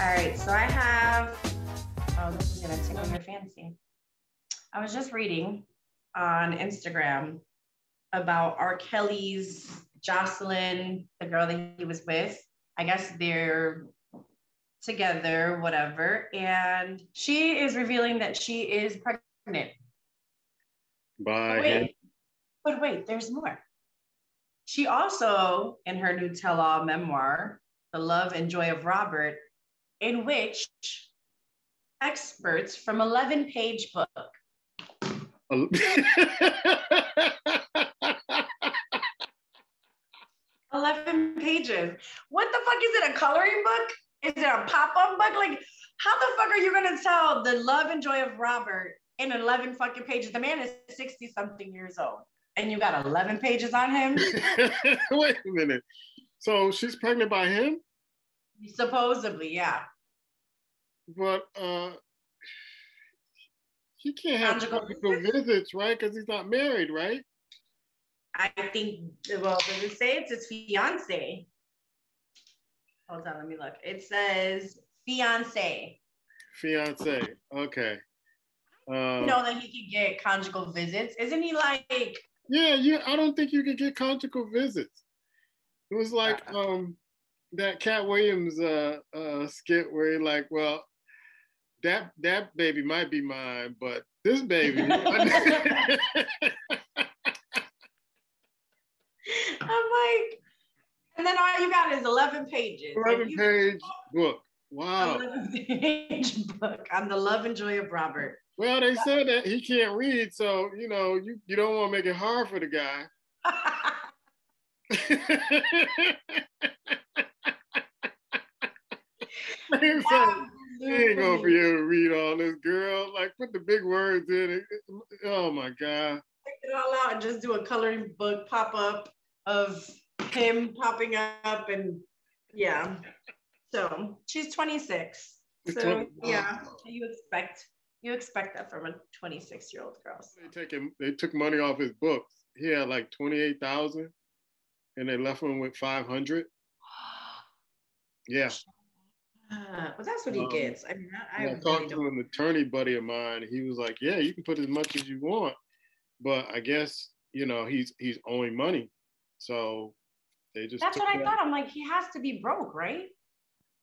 All right, so I have, oh, this is gonna tickle your fancy. I was just reading on Instagram about R. Kelly's Jocelyn, the girl that he was with. I guess they're together, whatever. And she is revealing that she is pregnant. By him. But wait, there's more. She also, in her new tell-all memoir, The Love and Joy of Robert, in which experts from 11-page book. 11 pages. What the fuck is it? A coloring book? Is it a pop-up book? Like, how the fuck are you gonna tell the love and joy of Robert in 11 fucking pages? The man is 60-something years old, and you got 11 pages on him? Wait a minute. So she's pregnant by him? Supposedly, yeah. But he can't have conjugal visits, right? Because he's not married, right? I think, well, does it say it's his fiance? Hold on, let me look. It says fiance. Fiance, okay. Know that he could get conjugal visits. Isn't he like... Yeah, I don't think you could get conjugal visits. It was like that Cat Williams skit where he like, well, that baby might be mine, but this baby... I'm like, and then all you got is 11 pages. 11-page book. Wow. 11-page book on the love and joy of Robert. Well, they said that he can't read, so you know you don't want to make it hard for the guy. He ain't gonna be able to read all this, girl. Like, put the big words in it. Oh my God. Take it all out and just do a coloring book pop-up of him popping up, and yeah. So she's 26. So yeah, you expect that from a 26-year-old girl. So. They took money off his books. He had like 28,000, and they left him with 500. Yeah. Well, that's what he gets. I mean, I talked to an attorney buddy of mine. He was like, "Yeah, you can put as much as you want, but I guess he's owing money, so they just." That's what I thought. I'm like, he has to be broke, right?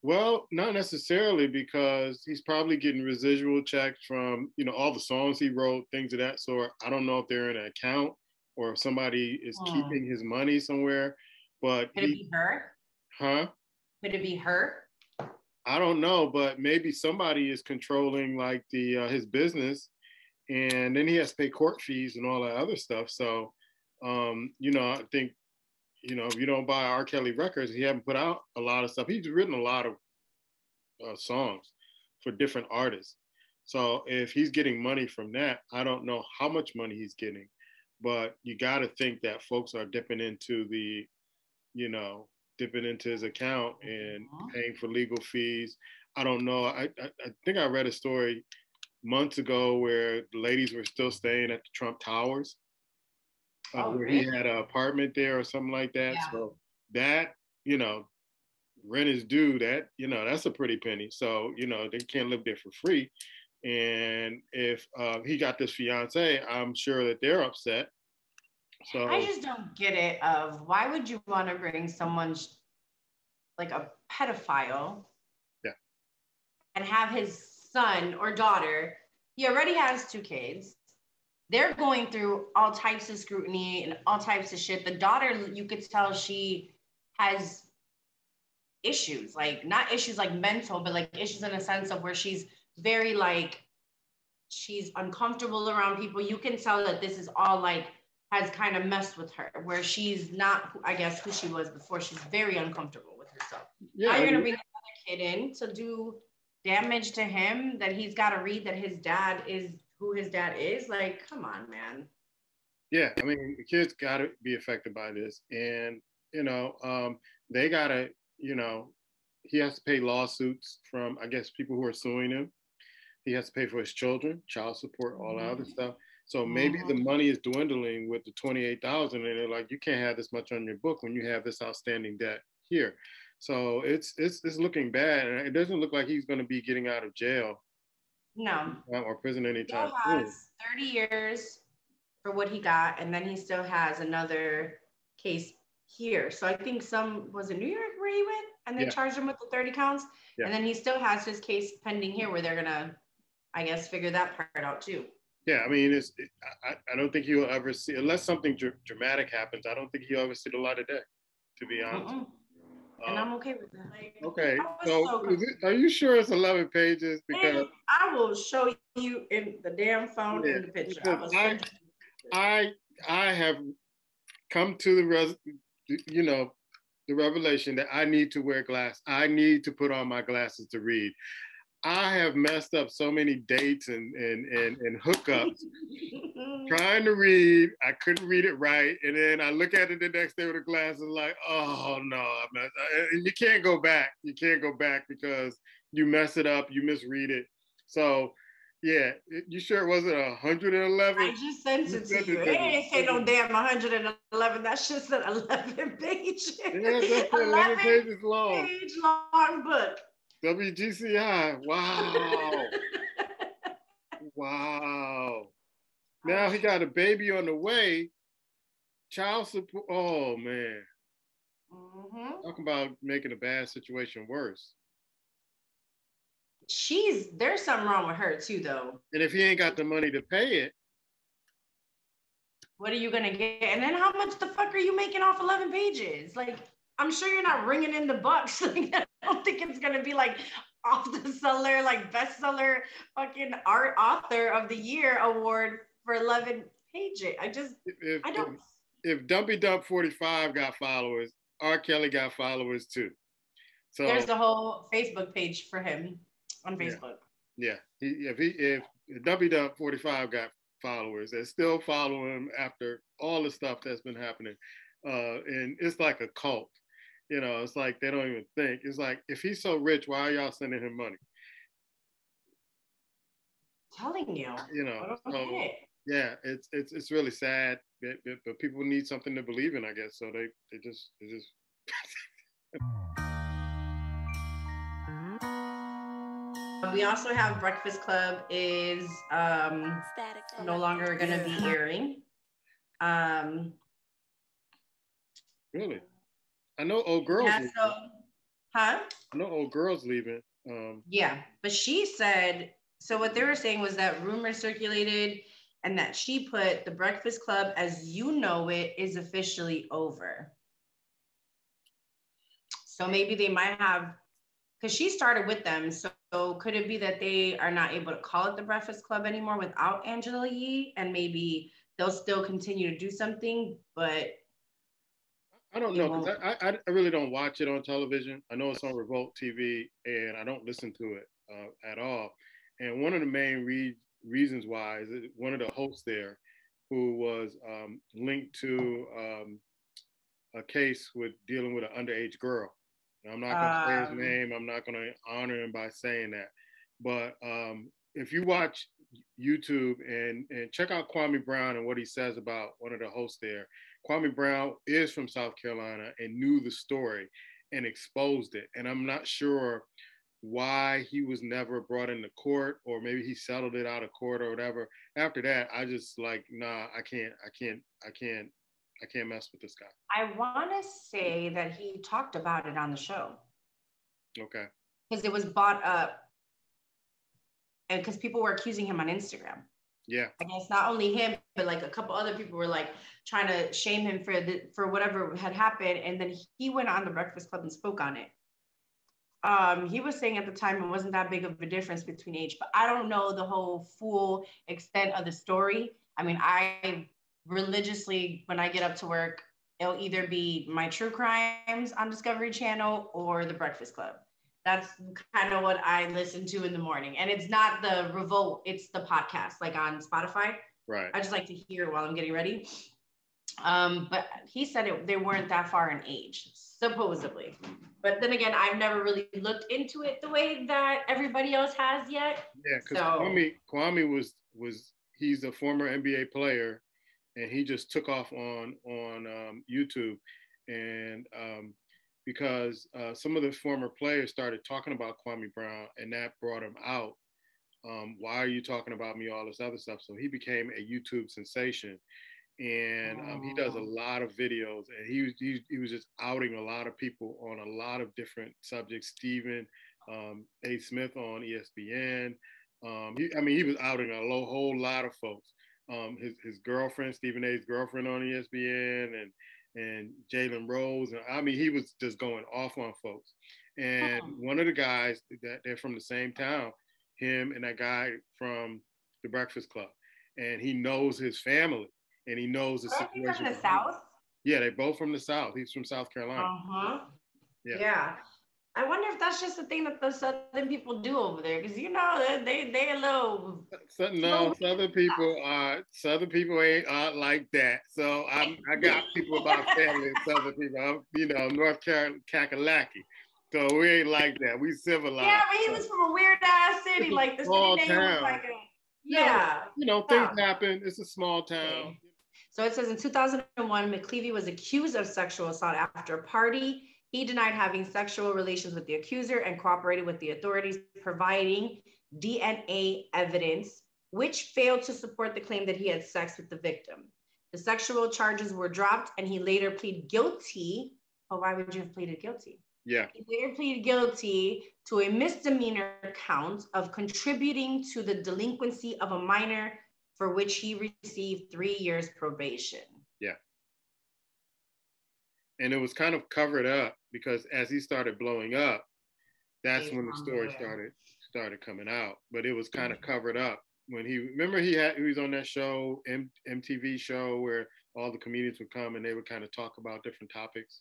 Well, not necessarily, because he's probably getting residual checks from all the songs he wrote, things of that sort. I don't know if they're in an account or if somebody is keeping his money somewhere. But could it be her? Huh? Could it be her? I don't know, but maybe somebody is controlling like his business, and then he has to pay court fees and all that other stuff. So, I think, if you don't buy R. Kelly records, he hasn't put out a lot of stuff. He's written a lot of songs for different artists. So if he's getting money from that, I don't know how much money he's getting, but you got to think that folks are dipping into his account and paying for legal fees. I don't know. I think I read a story months ago where the ladies were still staying at the Trump Towers, where really? He had an apartment there or something like that. Yeah. So that, rent is due. That, that's a pretty penny. So, they can't live there for free. And if he got this fiance, I'm sure that they're upset. So I just don't get it of why would you want to bring someone like a pedophile and have his son or daughter, he already has 2 kids. They're going through all types of scrutiny and all types of shit. The daughter, you could tell she has issues, like not issues like mental, but like issues in a sense of where she's very like, she's uncomfortable around people. You can tell that this is all like, has kind of messed with her, where she's not, I guess, who she was before. She's very uncomfortable with herself. Yeah, now you're going to bring another kid in to do damage to him that he's got to read that his dad is who his dad is. Like, come on, man. Yeah, I mean, the kids got to be affected by this. And, they got to, he has to pay lawsuits from, I guess, people who are suing him. He has to pay for his children, child support, all that other stuff. So maybe the money is dwindling with the 28,000, and they're like, you can't have this much on your book when you have this outstanding debt here. So it's looking bad, and it doesn't look like he's going to be getting out of jail. No. Or prison anytime soon. He still has 30 years for what he got, and then he still has another case here. So I think was it New York where he went, and they charged him with the 30 counts, and then he still has his case pending here, where they're gonna, I guess, figure that part out too. Yeah, I mean, I don't think he'll ever see, unless something dramatic happens, I don't think he'll ever see the light of day, to be honest. And I'm okay with that. Like, okay, so are you sure it's 11 pages? Because I will show you in the damn phone in the picture. I have come to the revelation that I need to wear glasses. I need to put on my glasses to read. I have messed up so many dates and hookups trying to read. I couldn't read it right. And then I look at it the next day with the glasses like, oh no, and you can't go back. You can't go back because you mess it up, you misread it. So yeah, you sure it wasn't 111? I just sent it to you. It ain't say no damn 111. That shit said 11 pages. Yeah, that's 11 pages long. Page long book. WGCI. Wow. Wow. Now he got a baby on the way. Child support. Oh, man. Talk about making a bad situation worse. There's something wrong with her too, though. And if he ain't got the money to pay it, what are you going to get? And then how much the fuck are you making off 11 pages? Like, I'm sure you're not ringing in the bucks. Like, I don't think it's going to be like off the seller, like bestseller fucking art author of the year award for 11 pages. I don't. If Dumpy Dump 45 got followers, R. Kelly got followers too. So there's a whole Facebook page for him on Facebook. Yeah. If Dumpy Dump 45 got followers, they're still following him after all the stuff that's been happening. And it's like a cult. It's like they don't even think. It's like, if he's so rich, why are y'all sending him money? Telling you. Yeah, it's really sad, but people need something to believe in, I guess. So they just. We also have Breakfast Club is no longer going to be airing. Really? I know old girls. I know old girls leaving. Yeah, but she said, so what they were saying was that rumors circulated and that she put the Breakfast Club as you know it is officially over. So maybe they might have, because she started with them. So could it be that they are not able to call it the Breakfast Club anymore without Angela Yee, and maybe they'll still continue to do something, but I don't know, because I really don't watch it on television. I know it's on Revolt TV, and I don't listen to it at all. And one of the main reasons why is that one of the hosts there, who was linked to a case with dealing with an underage girl. Now, I'm not going to say his name. I'm not going to honor him by saying that. But if you watch YouTube and check out Kwame Brown and what he says about one of the hosts there, Kwame Brown is from South Carolina and knew the story and exposed it. And I'm not sure why he was never brought into court, or maybe he settled it out of court or whatever. After that, I just like, nah, I can't mess with this guy. I want to say that he talked about it on the show. Okay. Because it was brought up, and because people were accusing him on Instagram. Yeah. I guess not only him, but like a couple other people were like trying to shame him for whatever had happened. And then he went on the Breakfast Club and spoke on it. He was saying at the time it wasn't that big of a difference between age, but I don't know the whole full extent of the story. I mean, I religiously, when I get up to work, it'll either be my true crimes on Discovery Channel or the Breakfast Club. That's kind of what I listen to in the morning. And it's not the Revolt, it's the podcast, like on Spotify. Right. I just like to hear while I'm getting ready. But he said they weren't that far in age, supposedly. But then again, I've never really looked into it the way that everybody else has yet. Yeah, because Kwame was he's a former NBA player, and he just took off on YouTube, and because some of the former players started talking about Kwame Brown, and that brought him out. Why are you talking about me? All this other stuff. So he became a YouTube sensation, and he does a lot of videos, and he was just outing a lot of people on a lot of different subjects. Stephen A. Smith on ESPN. He was outing a whole lot of folks. His girlfriend, Stephen A.'s girlfriend on ESPN, and Jalen Rose. And he was just going off on folks. And one of the guys that they're from the same town, him and that guy from the Breakfast Club, and he knows his family, and he knows the situation. Are they from the South? Yeah, they both from the South. He's from South Carolina. Yeah. I wonder if that's just the thing that the Southern people do over there, because they a little. No, Southern people ain't like that. So I got people about family and Southern people. I'm North Kakalaki. So we ain't like that. We civilized. Yeah, but he was from a weird ass city, like the small city name town. was like things happen. It's a small town. Okay. So it says in 2001, McClevey was accused of sexual assault after a party. He denied having sexual relations with the accuser and cooperated with the authorities, providing DNA evidence, which failed to support the claim that he had sex with the victim. The sexual charges were dropped, and he later pleaded guilty. Oh, why would you have pleaded guilty? Yeah. He later pleaded guilty to a misdemeanor count of contributing to the delinquency of a minor, for which he received 3 years probation. Yeah. And it was kind of covered up because as he started blowing up, that's when the story started coming out. But it was kind of covered up when he was on that show, MTV show, where all the comedians would come and they would kind of talk about different topics.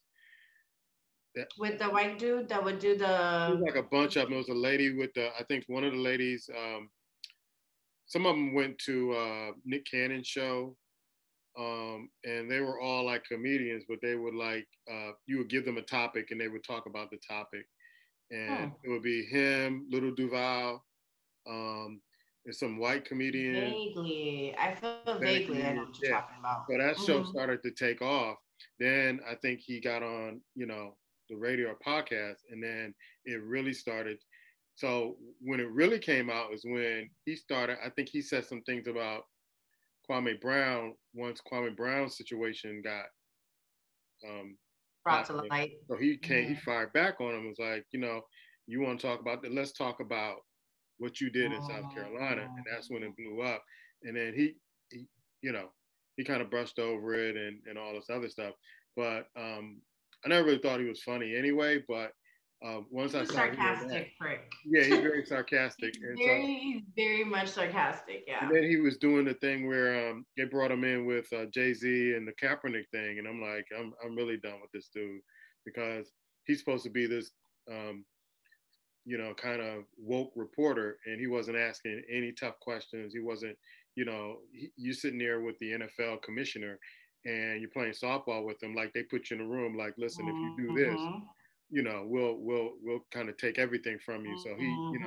With the white dude that would do the. It was like a bunch of them. There was a lady with I think one of the ladies, some of them went to Nick Cannon's show. And they were all like comedians, but they would you would give them a topic and they would talk about the topic. And it would be him, Little Duval, and some white comedians. I feel vaguely I know what you're talking about. So that show started to take off. Then I think he got on, the radio or podcast, and then it really started. So when it really came out is when he started, I think he said some things about Kwame Brown once Kwame Brown's situation got brought to light. So he fired back on him. It was like, you want to talk about that? Let's talk about what you did in South Carolina, and that's when it blew up. And then he kind of brushed over it and all this other stuff. But I never really thought he was funny anyway. But once I saw sarcastic prick. Yeah, he's very sarcastic. He's very much sarcastic, yeah. And then he was doing the thing where they brought him in with Jay-Z and the Kaepernick thing, and I'm like, I'm really done with this dude because he's supposed to be this, kind of woke reporter, and he wasn't asking any tough questions. He wasn't, you sitting there with the NFL commissioner, and you're playing softball with them, like they put you in a room, like, listen, if you do this. We'll kind of take everything from you. So he, you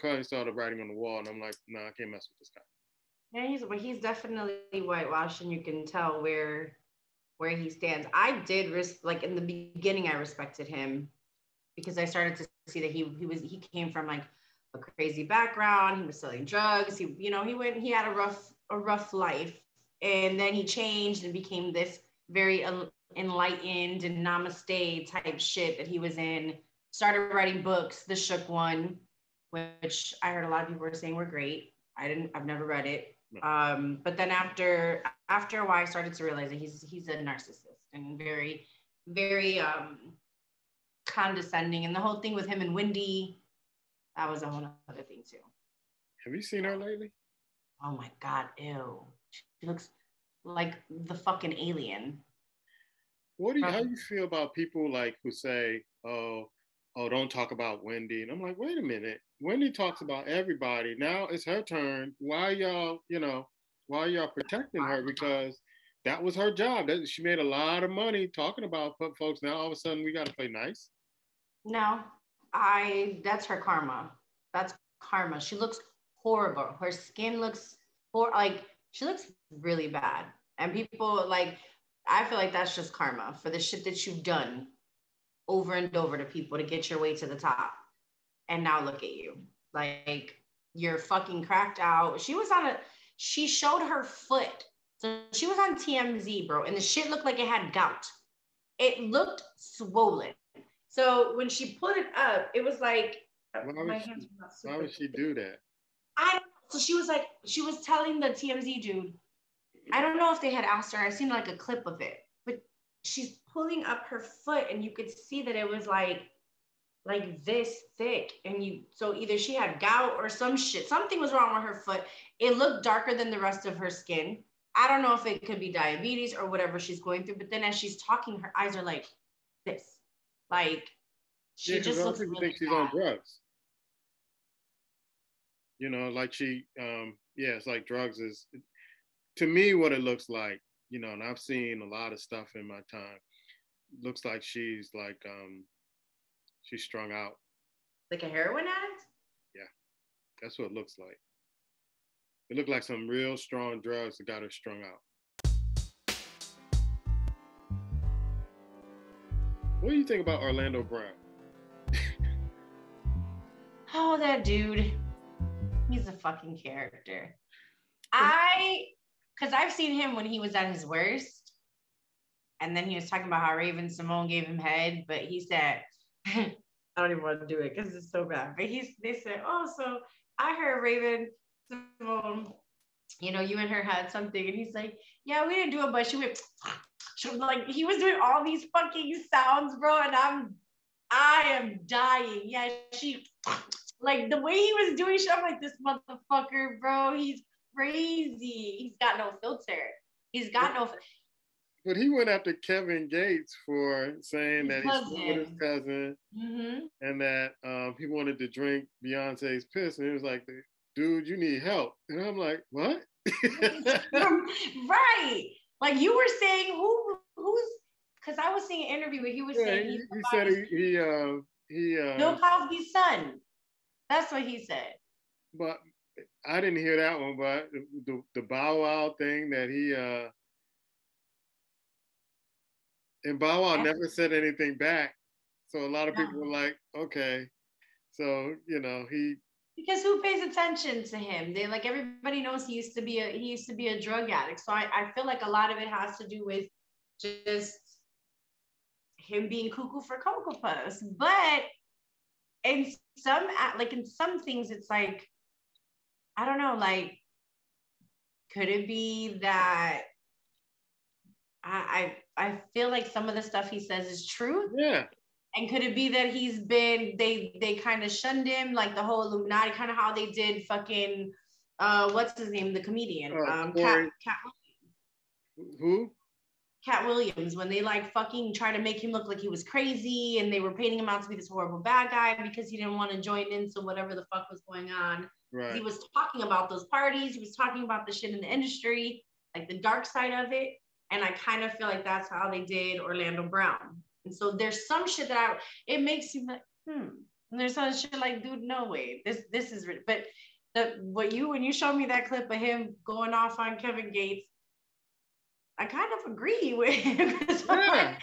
kind of saw the writing on the wall, and I'm like, no, I can't mess with this guy. Yeah, he's definitely whitewashed, and you can tell where he stands. I did in the beginning, I respected him because I started to see that he came from like a crazy background. He was selling drugs. He had a rough life, and then he changed and became this very enlightened and namaste type shit that he was in. Started writing books, The Shook One, which I heard a lot of people were saying were great. I've never read it. But then after a while, I started to realize that he's a narcissist and very, very condescending. And the whole thing with him and Wendy, that was a whole other thing too. Have you seen her lately? Oh my God, ew. She looks like the fucking alien. How do you feel about people like who say, oh, don't talk about Wendy? And I'm like, wait a minute. Wendy talks about everybody. Now it's her turn. Why y'all protecting her? Because that was her job. She made a lot of money talking about folks. Now all of a sudden we got to play nice. No, that's her karma. That's karma. She looks horrible. Her skin looks she looks really bad. And people I feel like that's just karma for the shit that you've done. over and over to people to get your way to the top. And now look at you. Like, you're fucking cracked out. She showed her foot. So she was on TMZ, bro, and the shit looked like it had gout. It looked swollen. So when she put it up, it was like, why would she do that? I don't know. So she was telling the TMZ dude, I don't know if they had asked her, I seen like a clip of it, but she's pulling up her foot and you could see that it was like this thick. And so either she had gout or some shit, something was wrong with her foot. It looked darker than the rest of her skin. I don't know if it could be diabetes or whatever she's going through, but then as she's talking, her eyes are like this. Like, she just looks really think she's on drugs. You know, like it's like drugs is, to me, what it looks like, you know, and I've seen a lot of stuff in my time. Looks like she's like, she's strung out. Like a heroin addict? Yeah, that's what it looks like. It looked like some real strong drugs that got her strung out. What do you think about Orlando Brown? Oh, that dude. He's a fucking character. Because I've seen him when he was at his worst. And then he was talking about how Raven Simone gave him head, but he said, I don't even want to do it because it's so bad. But they said, oh, so I heard Raven Simone, you know, you and her had something. And he's like, yeah, we didn't do it, but she went, like, he was doing all these fucking sounds, bro. And I am dying. Yeah, she, like, the way he was doing shit, I'm like, this motherfucker, bro, he's crazy. He's got no filter. But he went after Kevin Gates for saying that he's with his cousin, and that he wanted to drink Beyonce's piss, and he was like, dude, you need help. And I'm like, what? Right. Like, you were saying who's, because I was seeing an interview where he was saying he said he Bill Cosby's son. That's what he said. But I didn't hear that one, but the Bow Wow thing that he and Bow Wow never said anything back. So a lot of people were like, okay. So, you know, because who pays attention to him? They, like, everybody knows he used to be a drug addict. So I feel like a lot of it has to do with just him being cuckoo for Cocoa Puffs. But in some things, it's like, I don't know, like, could it be that I feel like some of the stuff he says is truth? Yeah. And could it be that they kind of shunned him, like the whole Illuminati, kind of how they did fucking, what's his name, the comedian? Cat Who? Cat Williams, when they like fucking try to make him look like he was crazy and they were painting him out to be this horrible bad guy because he didn't want to join in. So whatever the fuck was going on. Right. He was talking about those parties. He was talking about the shit in the industry, like the dark side of it. And I kind of feel like that's how they did Orlando Brown. And so there's some shit that it makes you like, And there's some shit like, dude, no way. This is, but when you showed me that clip of him going off on Kevin Gates, I kind of agree with him. I'm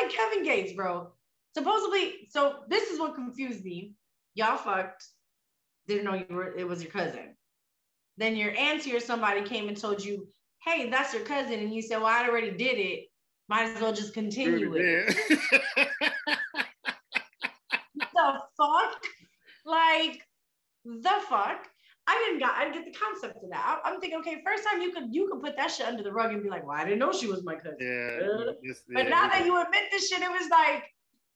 like, Kevin Gates, bro. Supposedly, so this is what confused me. Y'all fucked, didn't know it was your cousin. Then your auntie or somebody came and told you, hey, that's your cousin. And you said, well, I already did it. Might as well just continue it. The fuck? Like, the fuck? I didn't get the concept of that. I'm thinking, okay, first time you could put that shit under the rug and be like, well, I didn't know she was my cousin. But now that you admit this shit, it was like,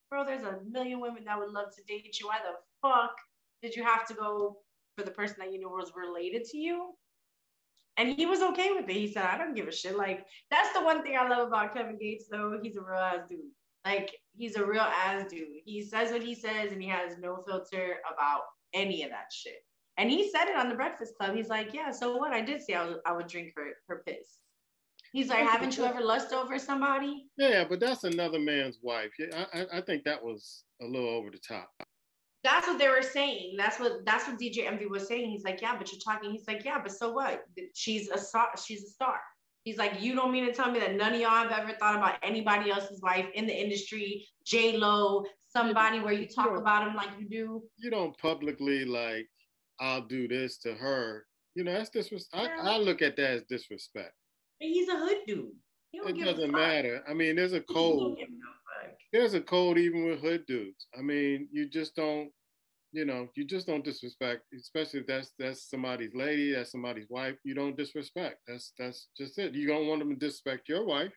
bro, there's a million women that would love to date you. Why the fuck did you have to go for the person that you knew was related to you? And he was okay with it. He said, I don't give a shit. Like, that's the one thing I love about Kevin Gates, though. He's a real ass dude. Like, he's a real ass dude. He says what he says, and he has no filter about any of that shit. And he said it on the Breakfast Club. He's like, yeah, so what? I did say I would drink her piss. He's like, haven't you ever lust over somebody? Yeah, but that's another man's wife. Yeah, I think that was a little over the top. That's what they were saying. That's what DJ Envy was saying. He's like, yeah, but you're talking. He's like, yeah, but so what? She's a star. She's a star. He's like, you don't mean to tell me that none of y'all have ever thought about anybody else's wife in the industry, J-Lo, somebody where you talk about him like you do. You don't publicly like, I'll do this to her. That's disrespect. I look at that as disrespect. He's a hood dude. It doesn't matter. I mean, there's a code. There's a code even with hood dudes. I mean, you just don't disrespect, especially if that's somebody's lady, that's somebody's wife. You don't disrespect. That's just it. You don't want them to disrespect your wife.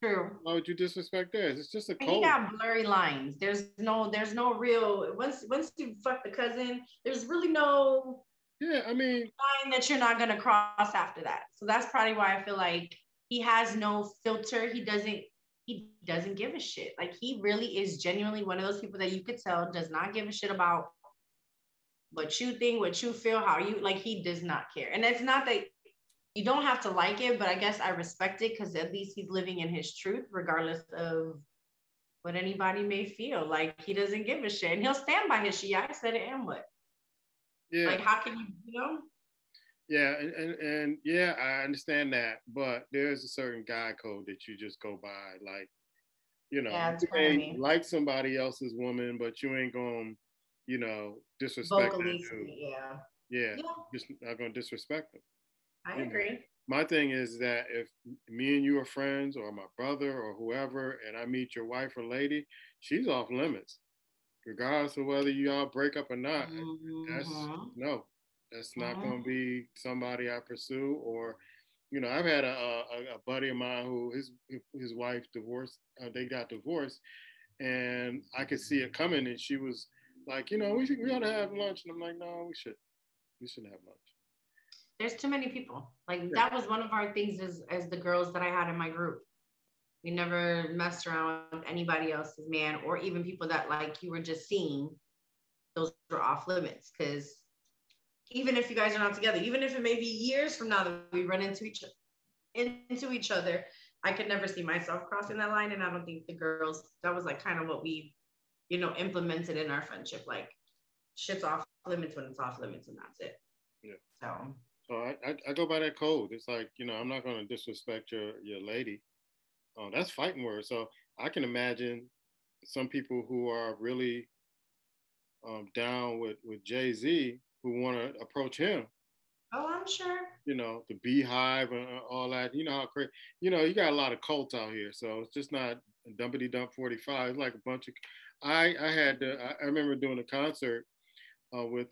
True. Why would you disrespect theirs? It's just a code. He got blurry lines. There's no real once you fuck the cousin, there's really no line that you're not gonna cross after that. So that's probably why I feel like he has no filter. He doesn't give a shit. Like he really is genuinely one of those people that you could tell does not give a shit about what you think, what you feel, how you like. He does not care. And it's not that you don't have to like it, but I guess I respect it because at least he's living in his truth, regardless of what anybody may feel. Like he doesn't give a shit, and he'll stand by his shit. Yeah, I said it, and what? Yeah. Like how can you Yeah, and yeah, I understand that, but there's a certain guy code that you just go by. Like, you ain't like somebody else's woman, but you ain't gonna, disrespect vocally, that dude. Yeah. Just not gonna disrespect them. I agree. My thing is that if me and you are friends, or my brother, or whoever, and I meet your wife or lady, she's off limits, regardless of whether y'all break up or not. That's not going to be somebody I pursue. Or, I've had a buddy of mine who his wife divorced. They got divorced, and I could see it coming. And she was like, we ought to have lunch. And I'm like, no, we shouldn't have lunch. There's too many people. Like that was one of our things as the girls that I had in my group. We never messed around with anybody else's man, or even people that like you were just seeing. Those were off limits, because even if you guys are not together, even if it may be years from now that we run into each other, I could never see myself crossing that line. And I don't think the girls, that was like kind of what we, implemented in our friendship. Like shit's off limits when it's off limits, and that's it. Yeah. So I go by that code. It's like, I'm not going to disrespect your lady. That's fighting words. So I can imagine some people who are really down with Jay-Z who want to approach him. Oh, I'm sure. The Beehive and all that. You know how crazy. You got a lot of cults out here, so it's just not Dumpity Dump 45. It's like a bunch of. I remember doing a concert with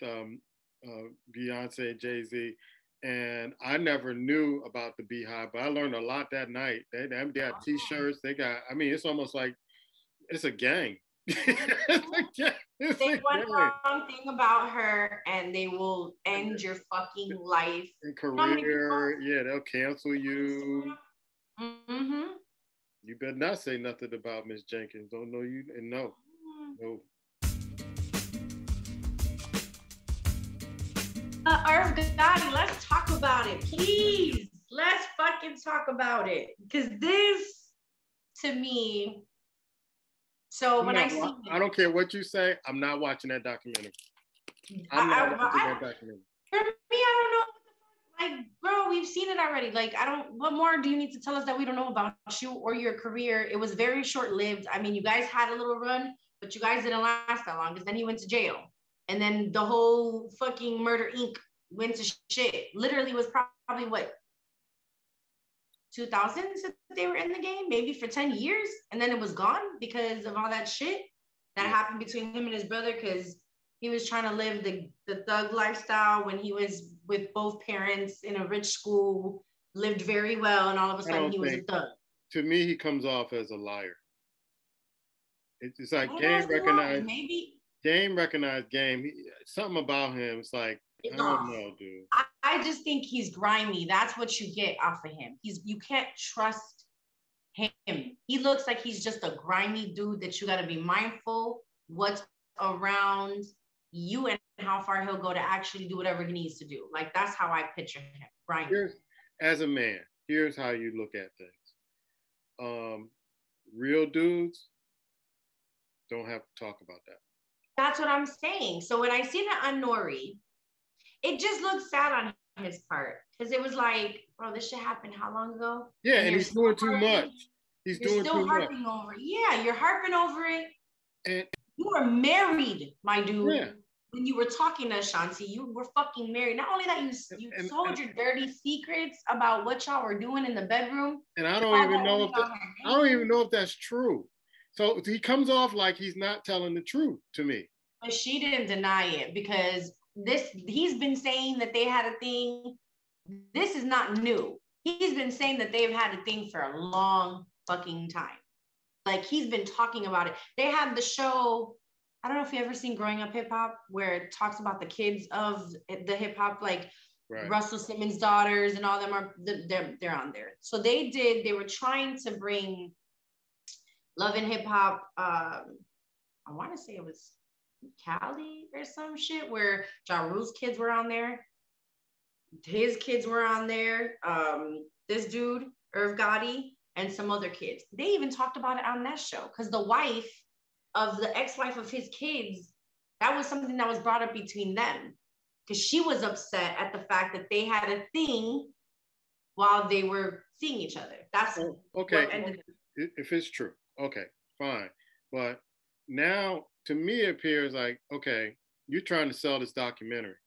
Beyonce and Jay-Z, and I never knew about the Beehive, but I learned a lot that night. They got T-shirts. They got. I mean, it's almost like it's a gang. Say one wrong thing about her and they will end your fucking life and career. Yeah, they'll cancel you. Mm-hmm. You better not say nothing about Miss Jenkins. Don't know you, and no. Irv Gotti, let's talk about it, please. Let's fucking talk about it, because this, to me. So when I don't care what you say, I'm not watching that documentary. I'm not watching that documentary. For me, I don't know. Like, bro, we've seen it already. Like, what more do you need to tell us that we don't know about you or your career? It was very short-lived. I mean, you guys had a little run, but you guys didn't last that long, because then he went to jail. And then the whole fucking Murder Inc. went to shit. Literally was probably what? 2000s that they were in the game, maybe for 10 years, and then it was gone because of all that shit that happened between him and his brother, because he was trying to live the thug lifestyle when he was with both parents in a rich school, lived very well, and all of a sudden he was a thug. To me, he comes off as a liar. It's like Game recognized Game. Something about him, it's like, I don't know, dude. I just think he's grimy. That's what you get off of him. You can't trust him. He looks like he's just a grimy dude that you got to be mindful what's around you and how far he'll go to actually do whatever he needs to do. Like, that's how I picture him, grimy. As a man, here's how you look at things. Real dudes don't have to talk about that. That's what I'm saying. So when I seen it on Nori, it just looked sad on his part, because it was like, bro, this shit happened how long ago? Yeah, and he's doing too much. He's doing too much. You're still harping over it. Yeah, you're harping over it. And you were married, my dude. Yeah. When you were talking to Ashanti, you were fucking married. Not only that, you told your dirty secrets about what y'all were doing in the bedroom. And I don't even know if that's true. So he comes off like he's not telling the truth to me. But she didn't deny it because he's been saying that they had a thing. This is not new. He's been saying that they've had a thing for a long fucking time. Like he's been talking about it. They had the show, I don't know if you ever seen Growing Up Hip Hop, where it talks about the kids of the hip hop, like right. Russell Simmons' daughters and all them are they're on there. So they were trying to bring Love and Hip Hop. I want to say it was Cali or some shit where Ja Rule's kids were on there. His kids were on there. This dude, Irv Gotti, and some other kids. They even talked about it on that show because the wife of the ex-wife of his kids, that was something that was brought up between them because she was upset at the fact that they had a thing while they were seeing each other. That's okay. If it's true, okay, fine. But now, to me, it appears like, okay, you're trying to sell this documentary,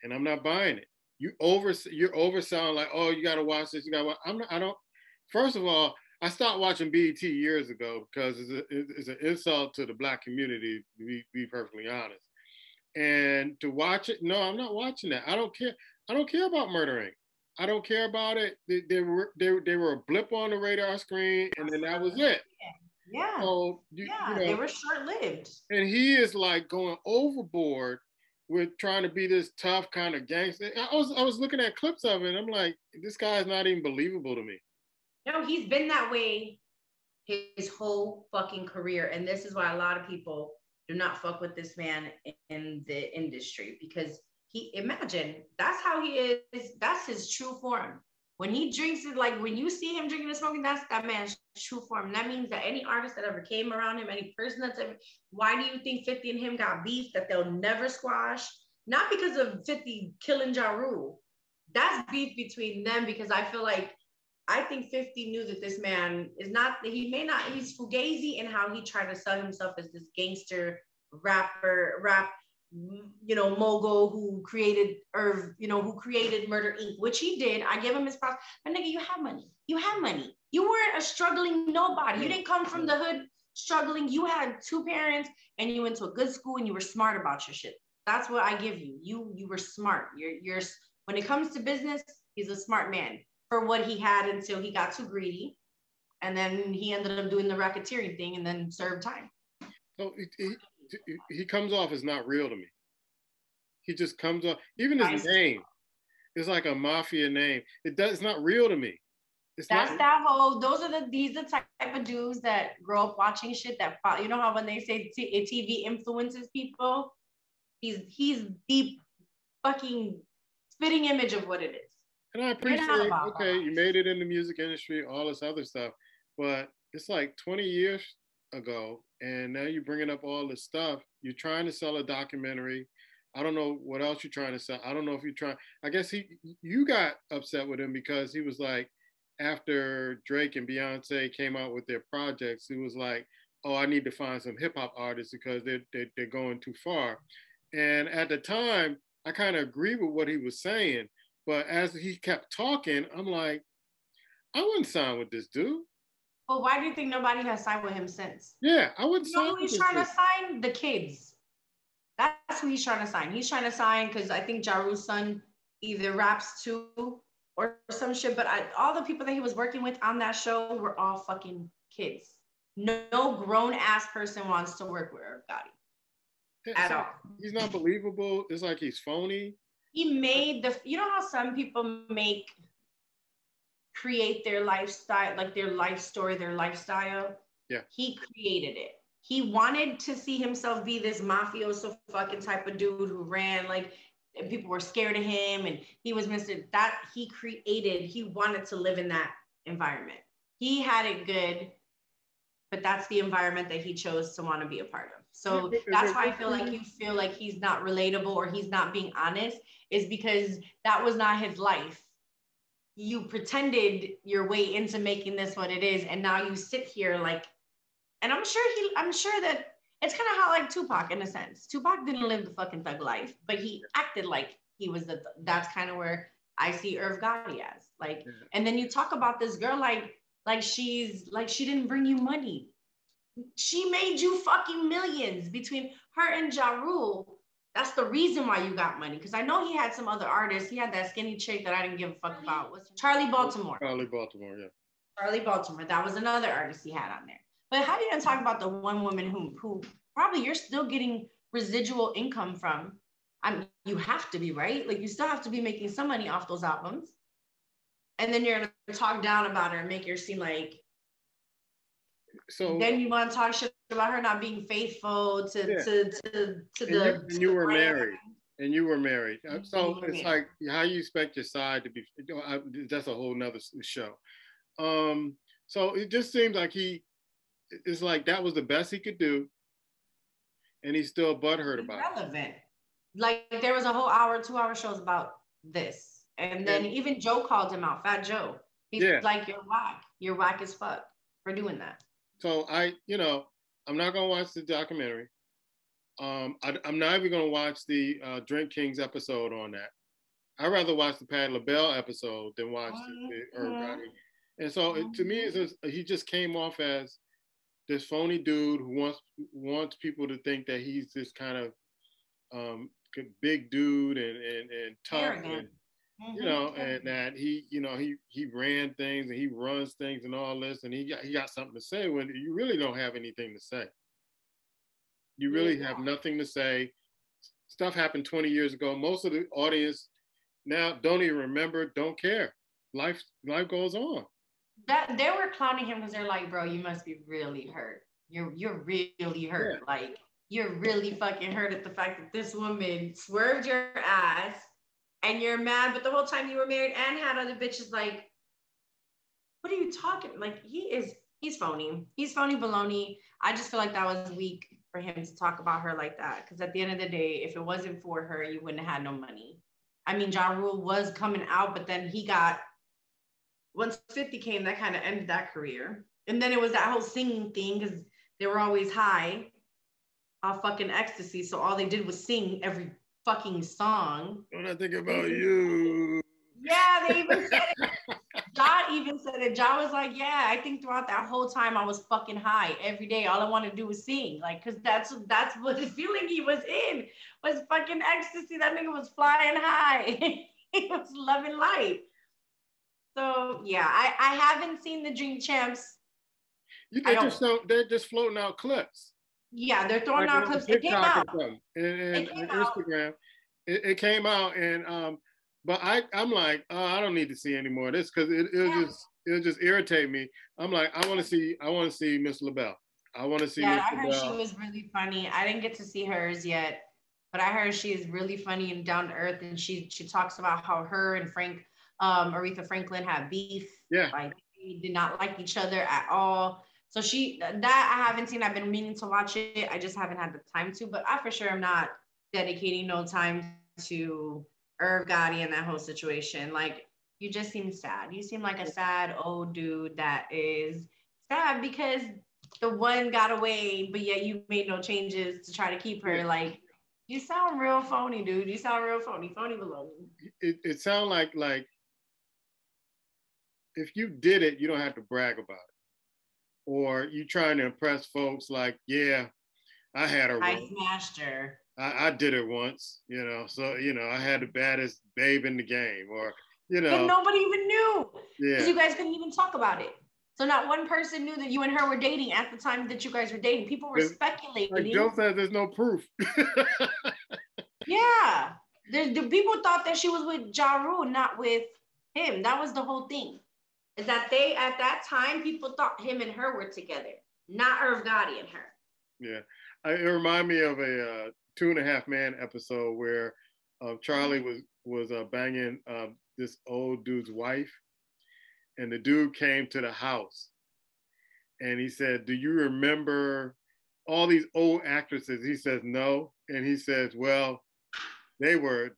and I'm not buying it. You're overselling like, oh, you got to watch this. You got to watch. First of all, I stopped watching BET years ago because it's an insult to the Black community, to be perfectly honest. And to watch it, no, I'm not watching that. I don't care. I don't care about Murder Inc. I don't care about it. They were a blip on the radar screen, and then that was it. Yeah. So, they were short-lived. And he is like going overboard with trying to be this tough kind of gangster. I was looking at clips of it, and I'm like, this guy is not even believable to me. No, he's been that way his whole fucking career. And this is why a lot of people do not fuck with this man in the industry because imagine that's how he is. That's his true form. When he drinks it, like when you see him drinking and smoking, that's that man's true form. And that means that any artist that ever came around him, any person that's ever, why do you think 50 and him got beef that they'll never squash? Not because of 50 killing Ja Rule. That's beef between them because I think 50 knew that this man is not, he's fugazi in how he tried to sell himself as this gangster rap, mogul who created Murder Inc., which he did. I give him his props. But nigga, you have money. You weren't a struggling nobody. You didn't come from the hood struggling. You had two parents and you went to a good school and you were smart about your shit. That's what I give you. You were smart. You're when it comes to business, he's a smart man. For what he had until he got too greedy. And then he ended up doing the racketeering thing and then served time. So he comes off as not real to me. He just comes off, even his name is like a mafia name. It's not real to me. He's the type of dudes that grow up watching shit that, you know how when they say TV influences people, he's the fucking spitting image of what it is. And I appreciate, okay, you made it in the music industry, all this other stuff, but it's like 20 years ago, and now you're bringing up all this stuff. You're trying to sell a documentary. I don't know what else you're trying to sell. I don't know if you're trying. I guess you got upset with him because he was like, after Drake and Beyonce came out with their projects, he was like, oh, I need to find some hip hop artists because they're going too far. And at the time, I kind of agree with what he was saying. But as he kept talking, I'm like, I wouldn't sign with this dude. Well, why do you think nobody has signed with him since? Yeah, I wouldn't sign with him. He's trying to sign the kids. That's who he's trying to sign. He's trying to sign because I think Ja Rule's son either raps too or some shit. But all the people that he was working with on that show were all fucking kids. No grown-ass person wants to work with Irv Gotti at all. He's not believable. It's like he's phony. He made you know how some people create their lifestyle, like their life story, their lifestyle? Yeah. He created it. He wanted to see himself be this mafioso fucking type of dude who ran, like, and people were scared of him, and he was he wanted to live in that environment. He had it good, but that's the environment that he chose to want to be a part of. So that's why I feel like you feel like he's not relatable or he's not being honest, is because that was not his life. you pretended your way into making this what it is, and now you sit here like, and I'm sure that it's kind of how like Tupac in a sense. Tupac didn't live the fucking thug life, but he acted like he was that's kind of where I see Irv Gotti as like. And then you talk about this girl like she didn't bring you money. She made you fucking millions between her and Ja Rule. That's the reason why you got money. Because I know he had some other artists. He had that skinny chick that I didn't give a fuck about. What's Charlie Baltimore. Charlie Baltimore, yeah. Charlie Baltimore. That was another artist he had on there. But how do you even talk about the one woman who probably you're still getting residual income from? I mean, you have to be, right? Like you still have to be making some money off those albums. And then you're gonna talk down about her and make her seem like. So then you want to talk shit about her not being faithful to the. And you were married. And you were married. So it's like how you expect your side to be. That's a whole nother show. So it just seems like it's like that was the best he could do, and he's still butthurt about it. Relevant. Like there was a whole hour, 2-hour shows about this, and then even Joe called him out. Fat Joe. He's like, "You're whack. You're whack as fuck for doing that." So I'm not gonna watch the documentary. I'm not even gonna watch the Drink Kings episode on that. I'd rather watch the Patti LaBelle episode than watch the Irv Gotti. And so to me, he just came off as this phony dude who wants people to think that he's this kind of big dude and tough, and, and that he ran things and he runs things and all this, and he got something to say when you really don't have anything to say. You really have nothing to say. Stuff happened 20 years ago. Most of the audience now don't even remember, don't care. Life goes on. That they were clowning him because they're like, bro, you must be really hurt. You're really hurt. Yeah. Like you're really fucking hurt at the fact that this woman swerved your ass and you're mad, but the whole time you were married and had other bitches. Like, what are you talking? Like he's phony. He's phony baloney. I just feel like that was weak for him to talk about her like that. Because at the end of the day, if it wasn't for her, you wouldn't have had no money. I mean, Ja Rule was coming out, but then he got. Once 50 came, that kind of ended that career. And then it was that whole singing thing because they were always high off fucking ecstasy. So all they did was sing every fucking song. When I think about you. Yeah, they even said it. Ja even said it. Ja was like, yeah, I think throughout that whole time I was fucking high every day. All I wanted to do was sing. Like, because that's what the feeling he was in was fucking ecstasy. That nigga was flying high. He was loving life. So yeah, I haven't seen the Drink Champs. They're just floating out clips. Yeah, they're throwing out clips. It came out. And Instagram. It came out, and but I'm like, I don't need to see any more of this because it'll just irritate me. I'm like, I want to see Miss LaBelle. I want to see. Yeah, I heard she was really funny. I didn't get to see hers yet, but I heard she's really funny and down to earth, and she talks about how her and Aretha Franklin had beef. Yeah. Like they did not like each other at all. So that I haven't seen. I've been meaning to watch it. I just haven't had the time to, but I for sure am not dedicating no time to Irv Gotti and that whole situation. Like you just seem sad. You seem like a sad old dude that is sad because the one got away, but yet you made no changes to try to keep her. Like you sound real phony, dude. You sound real phony below me. It sounds like if you did it, you don't have to brag about it. Or you trying to impress folks like, yeah, I had her. I smashed her. I did it once, so, I had the baddest babe in the game or, But nobody even knew. Yeah. Because you guys couldn't even talk about it. So not one person knew that you and her were dating at the time that you guys were dating. People were speculating. Like Joe said, there's no proof. Yeah. The people thought that she was with Ja Rule, not with him. That was the whole thing. Is that at that time, people thought him and her were together, not Irv Gotti and her. Yeah. It reminded me of a 2.5 Men episode where Charlie was banging this old dude's wife, and the dude came to the house, and he said, "Do you remember all these old actresses?" He says, "No," and he says, "Well, they were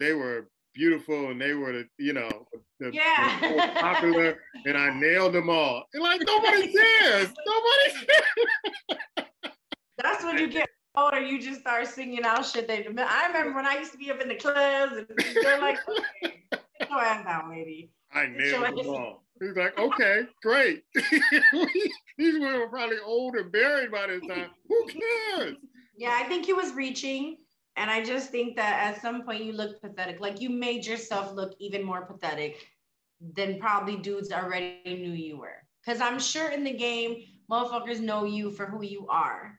beautiful and they were the most Yeah. popular, and I nailed them all. And like nobody cares. Nobody cares. That's when you get older, you just start singing out shit. I remember when I used to be up in the clubs and they're like, okay, get your ass down, lady. I nailed them all. He's like, okay, great. These women were probably old and buried by this time. Who cares? Yeah, I think he was reaching. And I just think that at some point you look pathetic. Like you made yourself look even more pathetic than probably dudes already knew you were. Because I'm sure in the game, motherfuckers know you for who you are.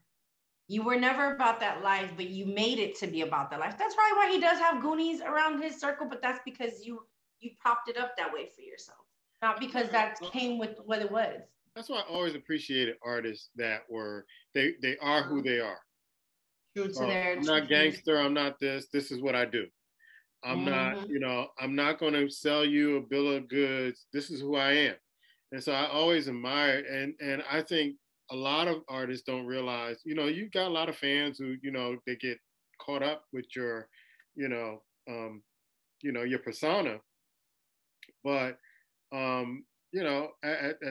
You were never about that life, but you made it to be about that life. That's probably why he does have goonies around his circle, but that's because you propped it up that way for yourself. Not because that came with what it was. That's why I always appreciated artists that were they are who they are. True to their I'm not gangster, I'm not this. This is what I do. I'm not, I'm not going to sell you a bill of goods. This is who I am. And so I always admire it. And I think a lot of artists don't realize, you've got a lot of fans who, they get caught up with your, your persona. But, at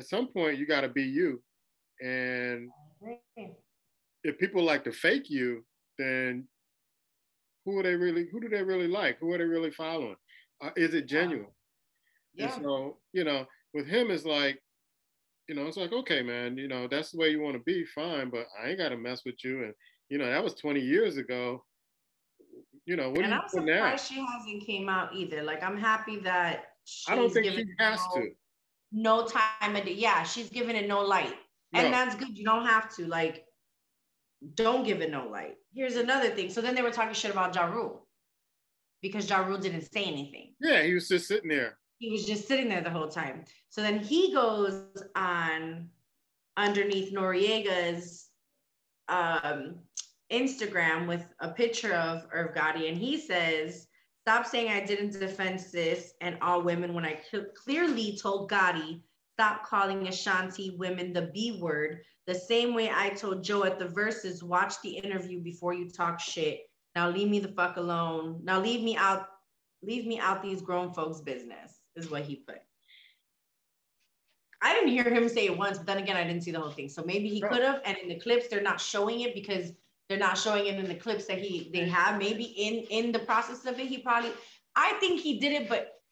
some point you got to be you. And if people like to fake you, then who do they really like? Who are they really following? Is it genuine? Yeah. And so, with him, it's like, it's like, okay, man, that's the way you want to be, fine, but I ain't got to mess with you. And, that was 20 years ago. What and I'm surprised she hasn't came out either. Like, I'm happy that I don't think she has to. No time of day. Yeah, she's giving it no light. No. And that's good. You don't have to. Like, don't give it no light. Here's another thing. So then they were talking shit about Ja Rule because Ja Rule didn't say anything. Yeah, he was just sitting there. He was just sitting there the whole time. So then he goes on underneath Noriega's Instagram with a picture of Irv Gotti, and he says, "Stop saying I didn't defend cis and all women when I clearly told Gotti, stop calling Ashanti women the B word, the same way I told Joe at the Versus, watch the interview before you talk shit. Now leave me the fuck alone. Now leave me out these grown folks' business," is what he put. I didn't hear him say it once, but then again, I didn't see the whole thing. So maybe he could have, and in the clips, they're not showing it because they're not showing it in the clips that they have. Maybe in the process of it, I think he did it, but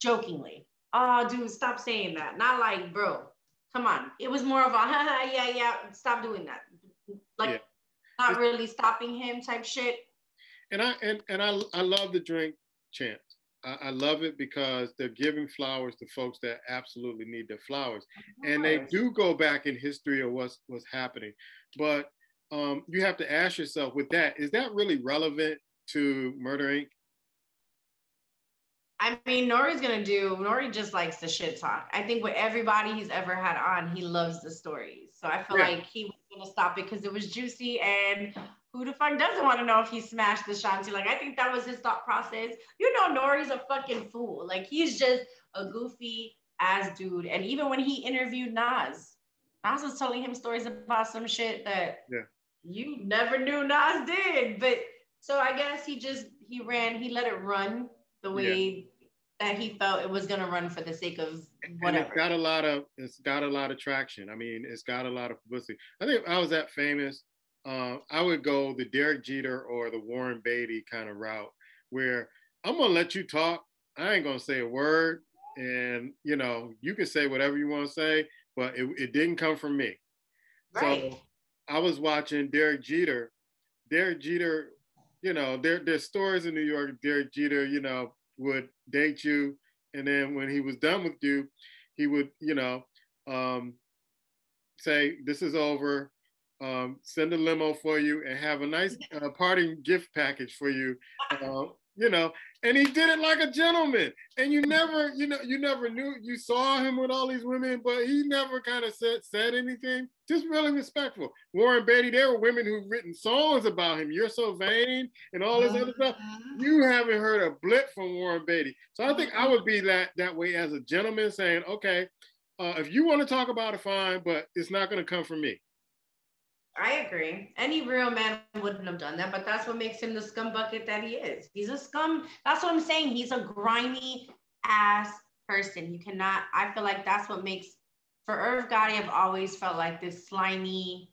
jokingly. Oh, dude, stop saying that. Not like, bro, come on. It was more of a, yeah, stop doing that. Like, not really stopping him type shit. And I love the drink chant. I love it because they're giving flowers to folks that absolutely need their flowers. And they do go back in history of what's happening. But you have to ask yourself with that, is that really relevant to Murder Inc.? I mean, Nori just likes the shit talk. I think with everybody he's ever had on, he loves the stories. So I feel like he was going to stop it because it was juicy, and who the fuck doesn't want to know if he smashed the Shanti? Like, I think that was his thought process. Nori's a fucking fool. Like, he's just a goofy ass dude. And even when he interviewed Nas was telling him stories about some shit that you never knew Nas did. But so I guess he let it run the way that he felt it was going to run for the sake of whatever. And it's got a lot of traction. I mean, it's got a lot of publicity. I think if I was that famous, I would go the Derek Jeter or the Warren Beatty kind of route where I'm going to let you talk. I ain't going to say a word. And, you can say whatever you want to say, but it didn't come from me. Right. So I was watching Derek Jeter. Derek Jeter, there's stories in New York. Derek Jeter, would date you. And then when he was done with you, he would, say, this is over. Send a limo for you and have a nice parting gift package for you, and he did it like a gentleman. And you never knew, you saw him with all these women, but he never kind of said anything, just really respectful. Warren Beatty, there were women who've written songs about him. You're so vain and all this other stuff. You haven't heard a blip from Warren Beatty. So I think I would be that way as a gentleman saying, okay, if you want to talk about it, fine, but it's not going to come from me. I agree. Any real man wouldn't have done that, but that's what makes him the scum bucket that he is. He's a scum. That's what I'm saying. He's a grimy ass person. You cannot, I feel like that's what makes, for Irv Gotti, I've always felt like this slimy,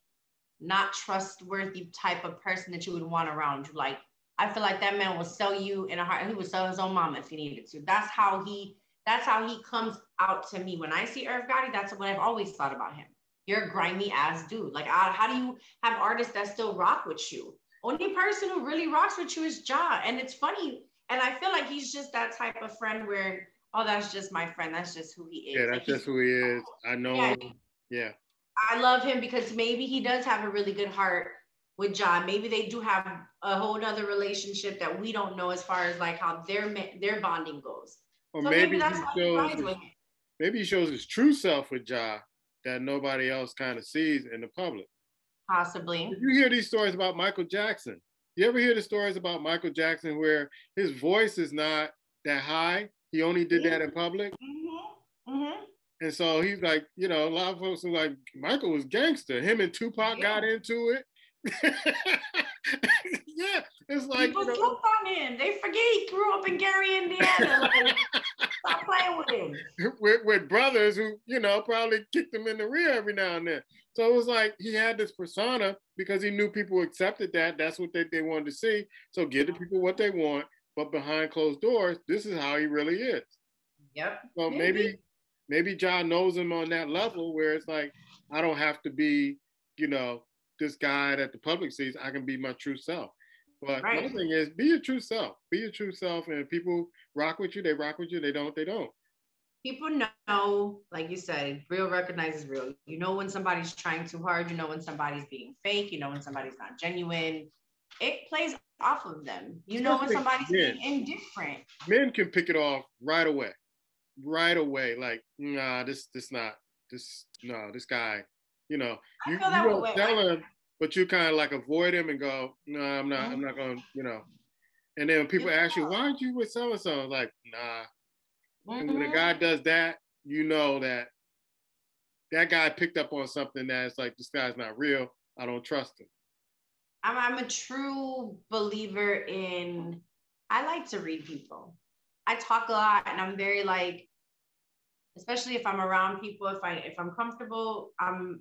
not trustworthy type of person that you would want around you. Like, I feel like that man will sell you in a heart. He would sell his own mom if he needed to. That's how he comes out to me. When I see Irv Gotti, that's what I've always thought about him. You're a grimy ass dude. Like, how do you have artists that still rock with you? Only person who really rocks with you is Ja. And it's funny. And I feel like he's just that type of friend where, oh, that's just my friend. That's just who he Yeah, is. that's Like, just who he is. I know yeah, him. Yeah. I love him because maybe he does have a really good heart with John. Maybe they do have a whole nother relationship that we don't know as far as like how their bonding goes. Or So maybe that's why he rides with him. maybe he shows his true self with Ja that nobody else kind of sees in the public. Possibly. If you hear these stories about Michael Jackson, you ever hear the stories about Michael Jackson where his voice is not that high? He only did that in public. Mm-hmm. Mm-hmm. And so he's like, you know, a lot of folks are like, Michael was gangster. Him and Tupac got into it. Yeah, it's like people jump on him. They forget he grew up in Gary, Indiana. Like, stop playing with him. With brothers who, you know, probably kicked him in the rear every now and then. So it was like he had this persona because he knew people accepted that. That's what they wanted to see. So give the people what they want, but behind closed doors, this is how he really is. Yep. So maybe John knows him on that level where it's like, I don't have to be, you know, this guy that the public sees. I can be my true self. But my thing is, be your true self. Be your true self. And if people rock with you, they rock with you. They don't, they don't. People know, like you said, real recognizes real. You know when somebody's trying too hard. You know when somebody's being fake. You know when somebody's not genuine. It plays off of them. You know when somebody's being indifferent. Men can pick it off right away. Right away. Like, nah, this guy, you know, you don't tell him, but you kind of like avoid him and go, no, I'm not going to, you know. And then when people ask you, why aren't you with so-and-so? Like, nah. And when a guy does that, you know that guy picked up on something that's like, this guy's not real. I don't trust him. I'm a true believer in, I like to read people. I talk a lot and I'm very like, especially if I'm around people, if I'm comfortable, I'm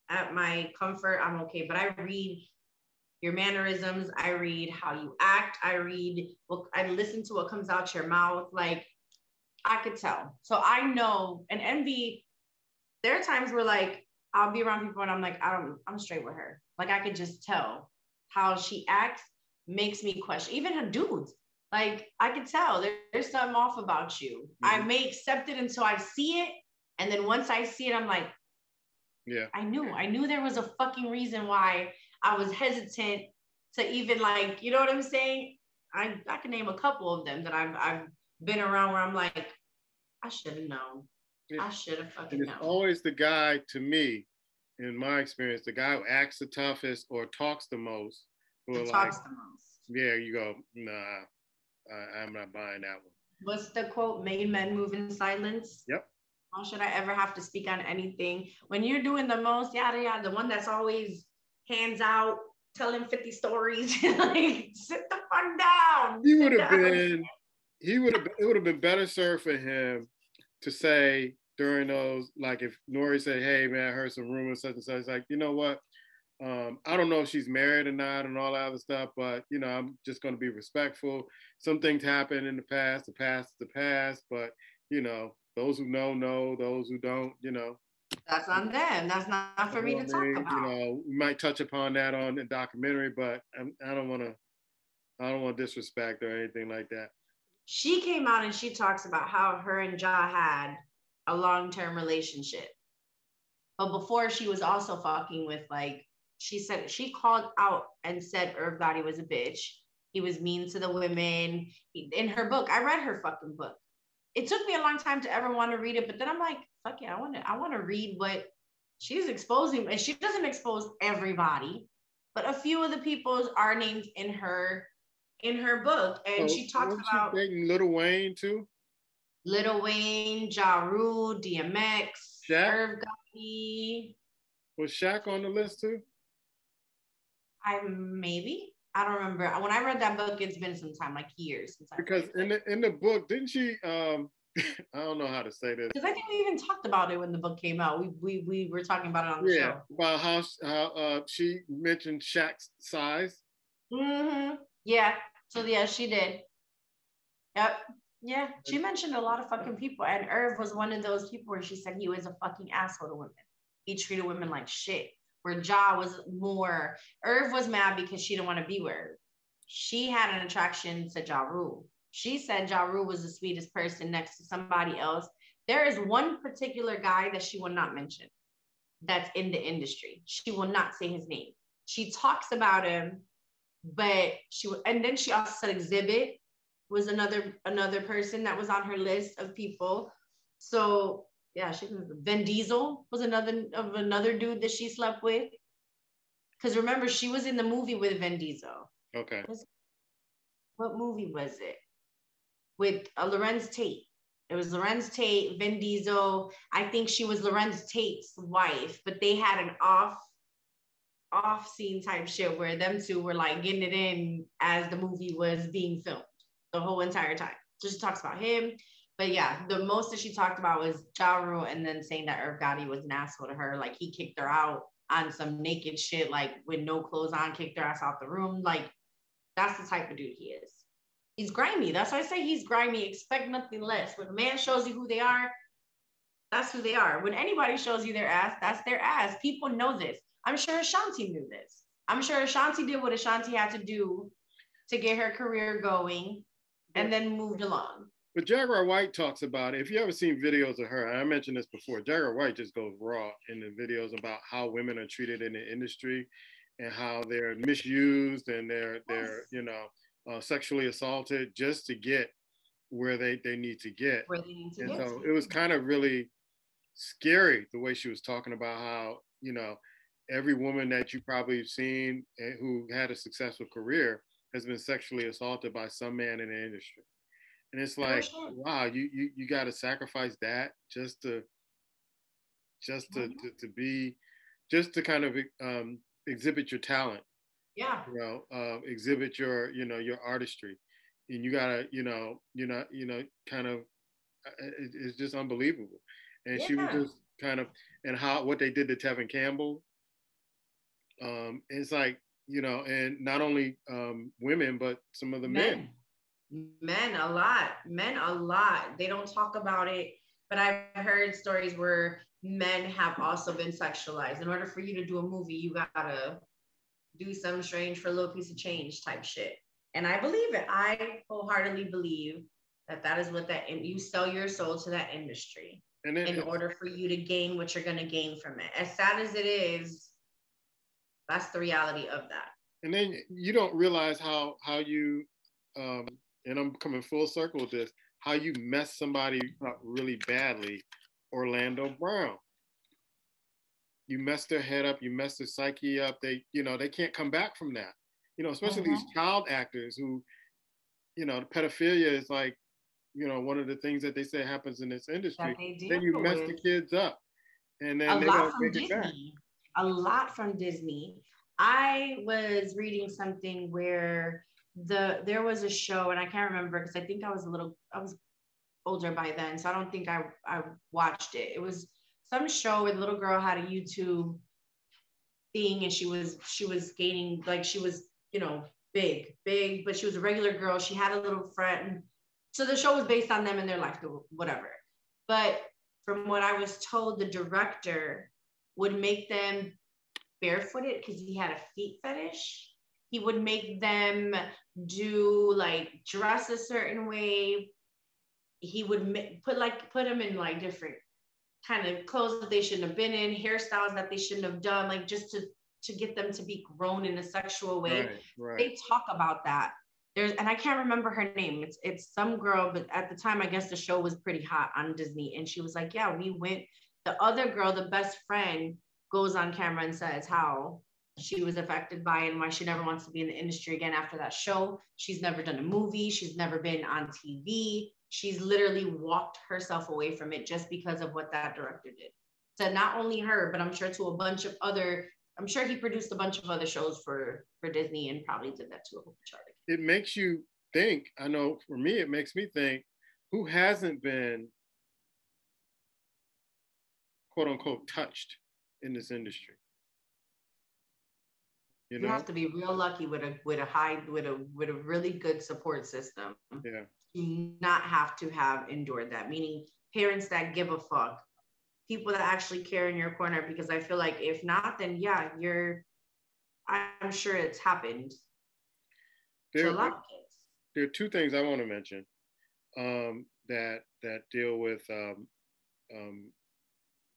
at my comfort, I'm okay. But I read your mannerisms, I read how you act, I listen to what comes out your mouth. Like, I could tell. So I know, and envy, there are times where like I'll be around people and I'm like, I'm straight with her. Like, I could just tell how she acts makes me question, even her dudes. Like, I could tell there's something off about you. Mm-hmm. I may accept it until I see it. And then once I see it, I'm like, yeah, I knew there was a fucking reason why I was hesitant to even, like, you know what I'm saying? I can name a couple of them that I've been around where I'm like, I should have known. I should have fucking known. It's always the guy, to me, in my experience, the guy who acts the toughest or talks the most. Talks the most. Yeah, you go, nah, I'm not buying that one. What's the quote? Made men move in silence. Yep. How should I ever have to speak on anything? When you're doing the most, yada, yada, the one that's always hands out, telling 50 stories, like, sit the fuck down. It would have been better served for him to say during those, like if Nori said, hey man, I heard some rumors, such and such, it's like, you know what? I don't know if she's married or not and all that other stuff, but you know, I'm just going to be respectful. Some things happen in the past is the past, but you know, those who know, those who don't, you know. That's on them. That's not for me to talk about. You know, we might touch upon that on the documentary, but I don't want to disrespect or anything like that. She came out and she talks about how her and Ja had a long-term relationship. But before, she was also fucking with, like, she said, she called out and said Irv Gotti was a bitch. He was mean to the women. In her book, I read her fucking book. It took me a long time to ever want to read it, but then I'm like, fuck yeah, I want to read what she's exposing. And she doesn't expose everybody, but a few of the people are named in her book. And she talks about dating Lil Wayne too. Lil Wayne, Ja Rule, DMX, Shaq? Irv Gotti. Was Shaq on the list too? I don't remember. When I read that book, it's been some time, like years since I because read it. in the book, didn't she I don't know how to say this. Because I think we even talked about it when the book came out. We were talking about it on the show. About how she mentioned Shaq's size. Mm-hmm. Yeah. So yeah, she did. Yep. Yeah. She mentioned a lot of fucking people. And Irv was one of those people where she said he was a fucking asshole to women. He treated women like shit. Where Ja was more, Irv was mad because she didn't want to be with Irv. She had an attraction to Ja Rule. She said Ja Rule was the sweetest person next to somebody else. There is one particular guy that she will not mention that's in the industry. She will not say his name. She talks about him, but and then she also said Exhibit was another person that was on her list of people. So yeah, Vin Diesel was another dude that she slept with. Because remember, she was in the movie with Vin Diesel. Okay. What movie was it? With Lorenz Tate. It was Lorenz Tate, Vin Diesel. I think she was Lorenz Tate's wife, but they had an off scene type shit where them two were like getting it in as the movie was being filmed the whole entire time. So she talks about him. But yeah, the most that she talked about was Ja Rule, and then saying that Irv Gotti was an asshole to her. Like he kicked her out on some naked shit, like with no clothes on, kicked her ass out the room. Like that's the type of dude he is. He's grimy. That's why I say he's grimy. Expect nothing less. When a man shows you who they are, that's who they are. When anybody shows you their ass, that's their ass. People know this. I'm sure Ashanti knew this. I'm sure Ashanti did what Ashanti had to do to get her career going and then moved along. But Jaguar White talks about it. If you ever seen videos of her, I mentioned this before, Jaguar White just goes raw in the videos about how women are treated in the industry and how they're misused and they're sexually assaulted just to get where they need to get. So it was kind of really scary the way she was talking about how, every woman that you probably have seen who had a successful career has been sexually assaulted by some man in the industry. And it's like, wow, you got to sacrifice that just to kind of exhibit your talent. Yeah. Exhibit your artistry, and you gotta kind of it's just unbelievable. And she was just kind of, and what they did to Tevin Campbell. It's like, and not only women, but some of the men. Men a lot. They don't talk about it, but I've heard stories where men have also been sexualized. In order for you to do a movie, you gotta do some strange for a little piece of change type shit. And I believe it. I wholeheartedly believe that is what you sell your soul to that industry in order for you to gain what you're gonna gain from it. As sad as it is, that's the reality of that. And then you don't realize how you and I'm coming full circle with this, how you mess somebody up really badly. Orlando Brown. You mess their head up, you mess their psyche up. They can't come back from that. Especially these child actors who, pedophilia is like, one of the things that they say happens in this industry. Then you mess the kids up. And then a lot from Disney. A lot from Disney. I was reading something where there was a show, and I can't remember because I think I was older by then, so I don't think I watched it. It was some show where the little girl had a YouTube thing, and she was gaining, like, she was big, but she was a regular girl. She had a little friend, so the show was based on them and their life, whatever. But from what I was told, the director would make them barefooted because he had a feet fetish. He would make them dress a certain way. He would put them in like different kind of clothes that they shouldn't have been in, hairstyles that they shouldn't have done, like just to get them to be grown in a sexual way. Right. They talk about that. And I can't remember her name. It's some girl, but at the time, I guess the show was pretty hot on Disney. And she was like, yeah, we went. The other girl, the best friend, goes on camera and says how she was affected by it and why she never wants to be in the industry again after that show. She's never done a movie. She's never been on TV. She's literally walked herself away from it just because of what that director did. So not only her, but I'm sure to a bunch of other I'm sure he produced a bunch of other shows for Disney and probably did that to a whole bunch of other kids. It makes you think. I know for me, it makes me think, who hasn't been quote unquote touched in this industry? You have to be real lucky with a really good support system. Yeah. To not have to have endured that. Meaning parents that give a fuck, people that actually care in your corner. Because I feel like if not, then yeah, I'm sure it's happened to a lot of kids. There are two things I want to mention that deal with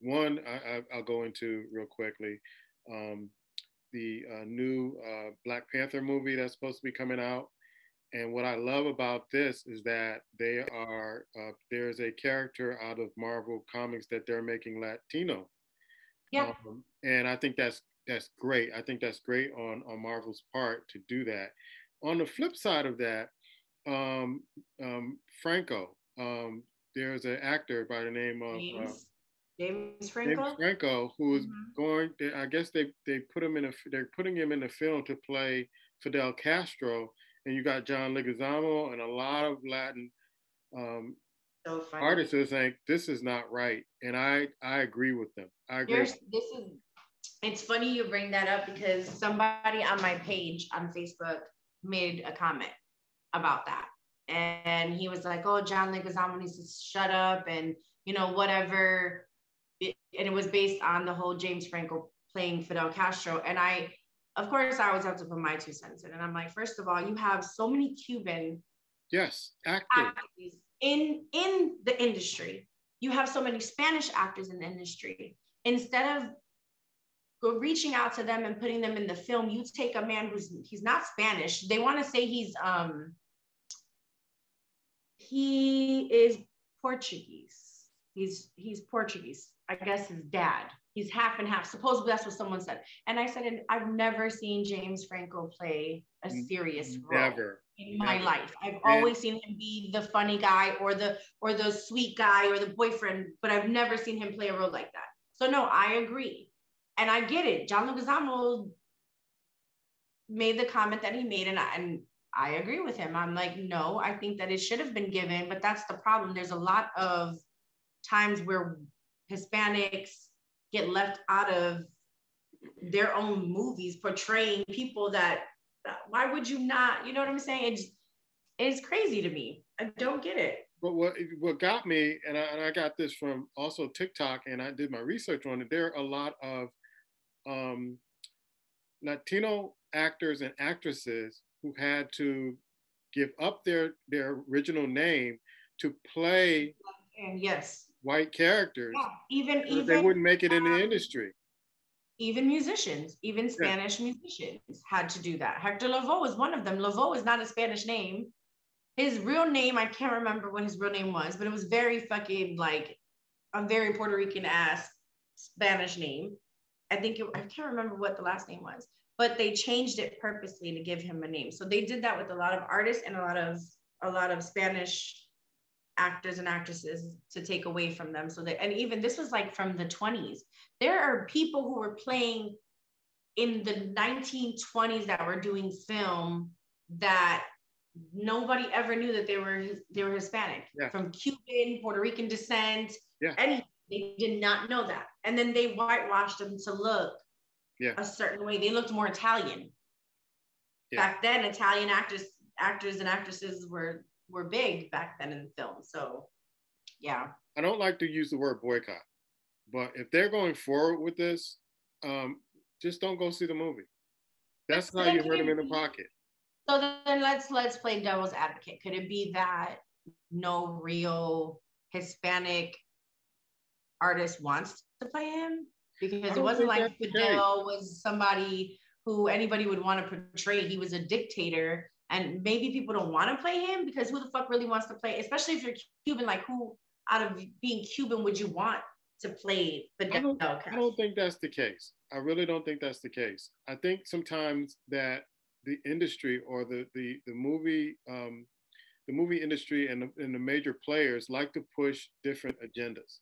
one. I'll go into real quickly. The new Black Panther movie that's supposed to be coming out. And what I love about this is that there's a character out of Marvel Comics that they're making Latino. Yeah. And I think that's great. I think that's great on Marvel's part to do that. On the flip side of that, Franco, there's an actor by the name of James Franco. James Franco, who is going. I guess they put him they're putting him in the film to play Fidel Castro, and you got John Leguizamo and a lot of Latin artists are saying this is not right, and I agree with them. I agree. It's funny you bring that up because somebody on my page on Facebook made a comment about that, and he was like, "Oh, John Leguizamo needs to shut up," and whatever. And it was based on the whole James Franco playing Fidel Castro. And of course, I always have to put my 2 cents in. And I'm like, first of all, you have so many Cuban actors in the industry. You have so many Spanish actors in the industry. Instead of reaching out to them and putting them in the film, you take a man he's not Spanish. They want to say he is Portuguese. He's Portuguese. I guess his dad. He's half and half. Supposedly that's what someone said. And I said, and I've never seen James Franco play a serious role in my life. I've always seen him be the funny guy or the sweet guy or the boyfriend, but I've never seen him play a role like that. So no, I agree. And I get it. John Leguizamo made the comment that he made, and I agree with him. I'm like, no, I think that it should have been given, but that's the problem. There's a lot of times where Hispanics get left out of their own movies portraying people that, why would you not, you know what I'm saying? It's crazy to me. I don't get it. But what got me, and I got this from also TikTok, and I did my research on it, there are a lot of Latino actors and actresses who had to give up their original name to play white characters. Yeah, even they wouldn't make it in the industry. Even musicians, even Spanish musicians had to do that. Hector Lavoe is one of them. Lavoe is not a Spanish name. His real name, I can't remember what his real name was, but it was very fucking like a very Puerto Rican ass Spanish name. I can't remember what the last name was, but they changed it purposely to give him a name. So they did that with a lot of artists and a lot of Spanish actors and actresses to take away from them. So that, and even this was like from the 20s. There are people who were playing in the 1920s that were doing film that nobody ever knew that they were Hispanic, from Cuban, Puerto Rican descent, anything. They did not know that. And then they whitewashed them to look a certain way. They looked more Italian. Back then, Italian actors and actresses were big back then in film. So, yeah. I don't like to use the word boycott, but if they're going forward with this, just don't go see the movie. That's how you hurt them in the pocket. So then let's play devil's advocate. Could it be that no real Hispanic artist wants to play him? Because it wasn't like Fidel was somebody who anybody would want to portray. He was a dictator, and maybe people don't want to play him because who the fuck really wants to play? Especially if you're Cuban, like who out of being Cuban would you want to play Fidel Castro? I don't think that's the case. I really don't think that's the case. I think sometimes that the industry or the movie industry and the major players like to push different agendas.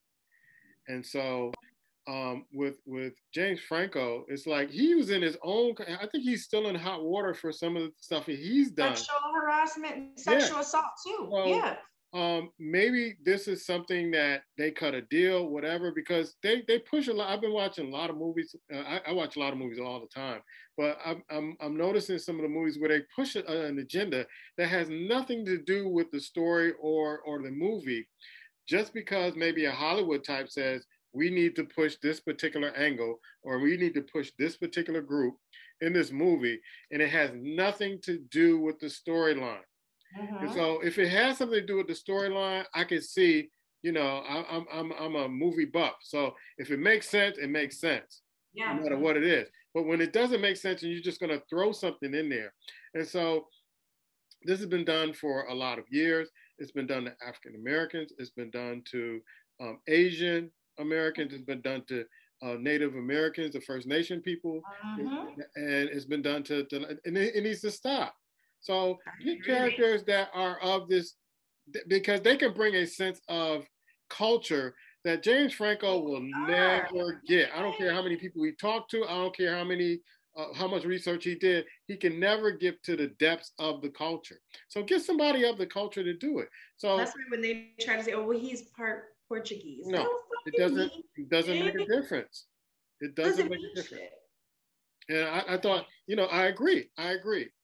And so with James Franco, it's like he was in his own. I think he's still in hot water for some of the stuff he's done. Sexual harassment, Yeah. sexual assault too. So, yeah. Maybe this is something that they cut a deal, whatever, because they push a lot. I've been watching a lot of movies. I watch a lot of movies all the time, but I'm noticing some of the movies where they push an agenda that has nothing to do with the story or the movie, just because maybe a Hollywood type says we need to push this particular angle or we need to push this particular group in this movie, and it has nothing to do with the storyline. And so if it has something to do with the storyline, I can see, I'm a movie buff. So if it makes sense, it makes sense, no matter what it is. But when it doesn't make sense and you're just going to throw something in there. And so this has been done for a lot of years. It's been done to African Americans. It's been done to Asian Americans. It's been done to Native Americans, the First Nation people. And it's been done and it needs to stop. So get characters that are of this, because they can bring a sense of culture that James Franco will never get. I don't care how many people he talked to. I don't care how much research he did. He can never get to the depths of the culture. So get somebody of the culture to do it. So that's why when they try to say, "Oh, well, he's part Portuguese," no, it doesn't make a difference. It doesn't make a difference. And I thought, I agree.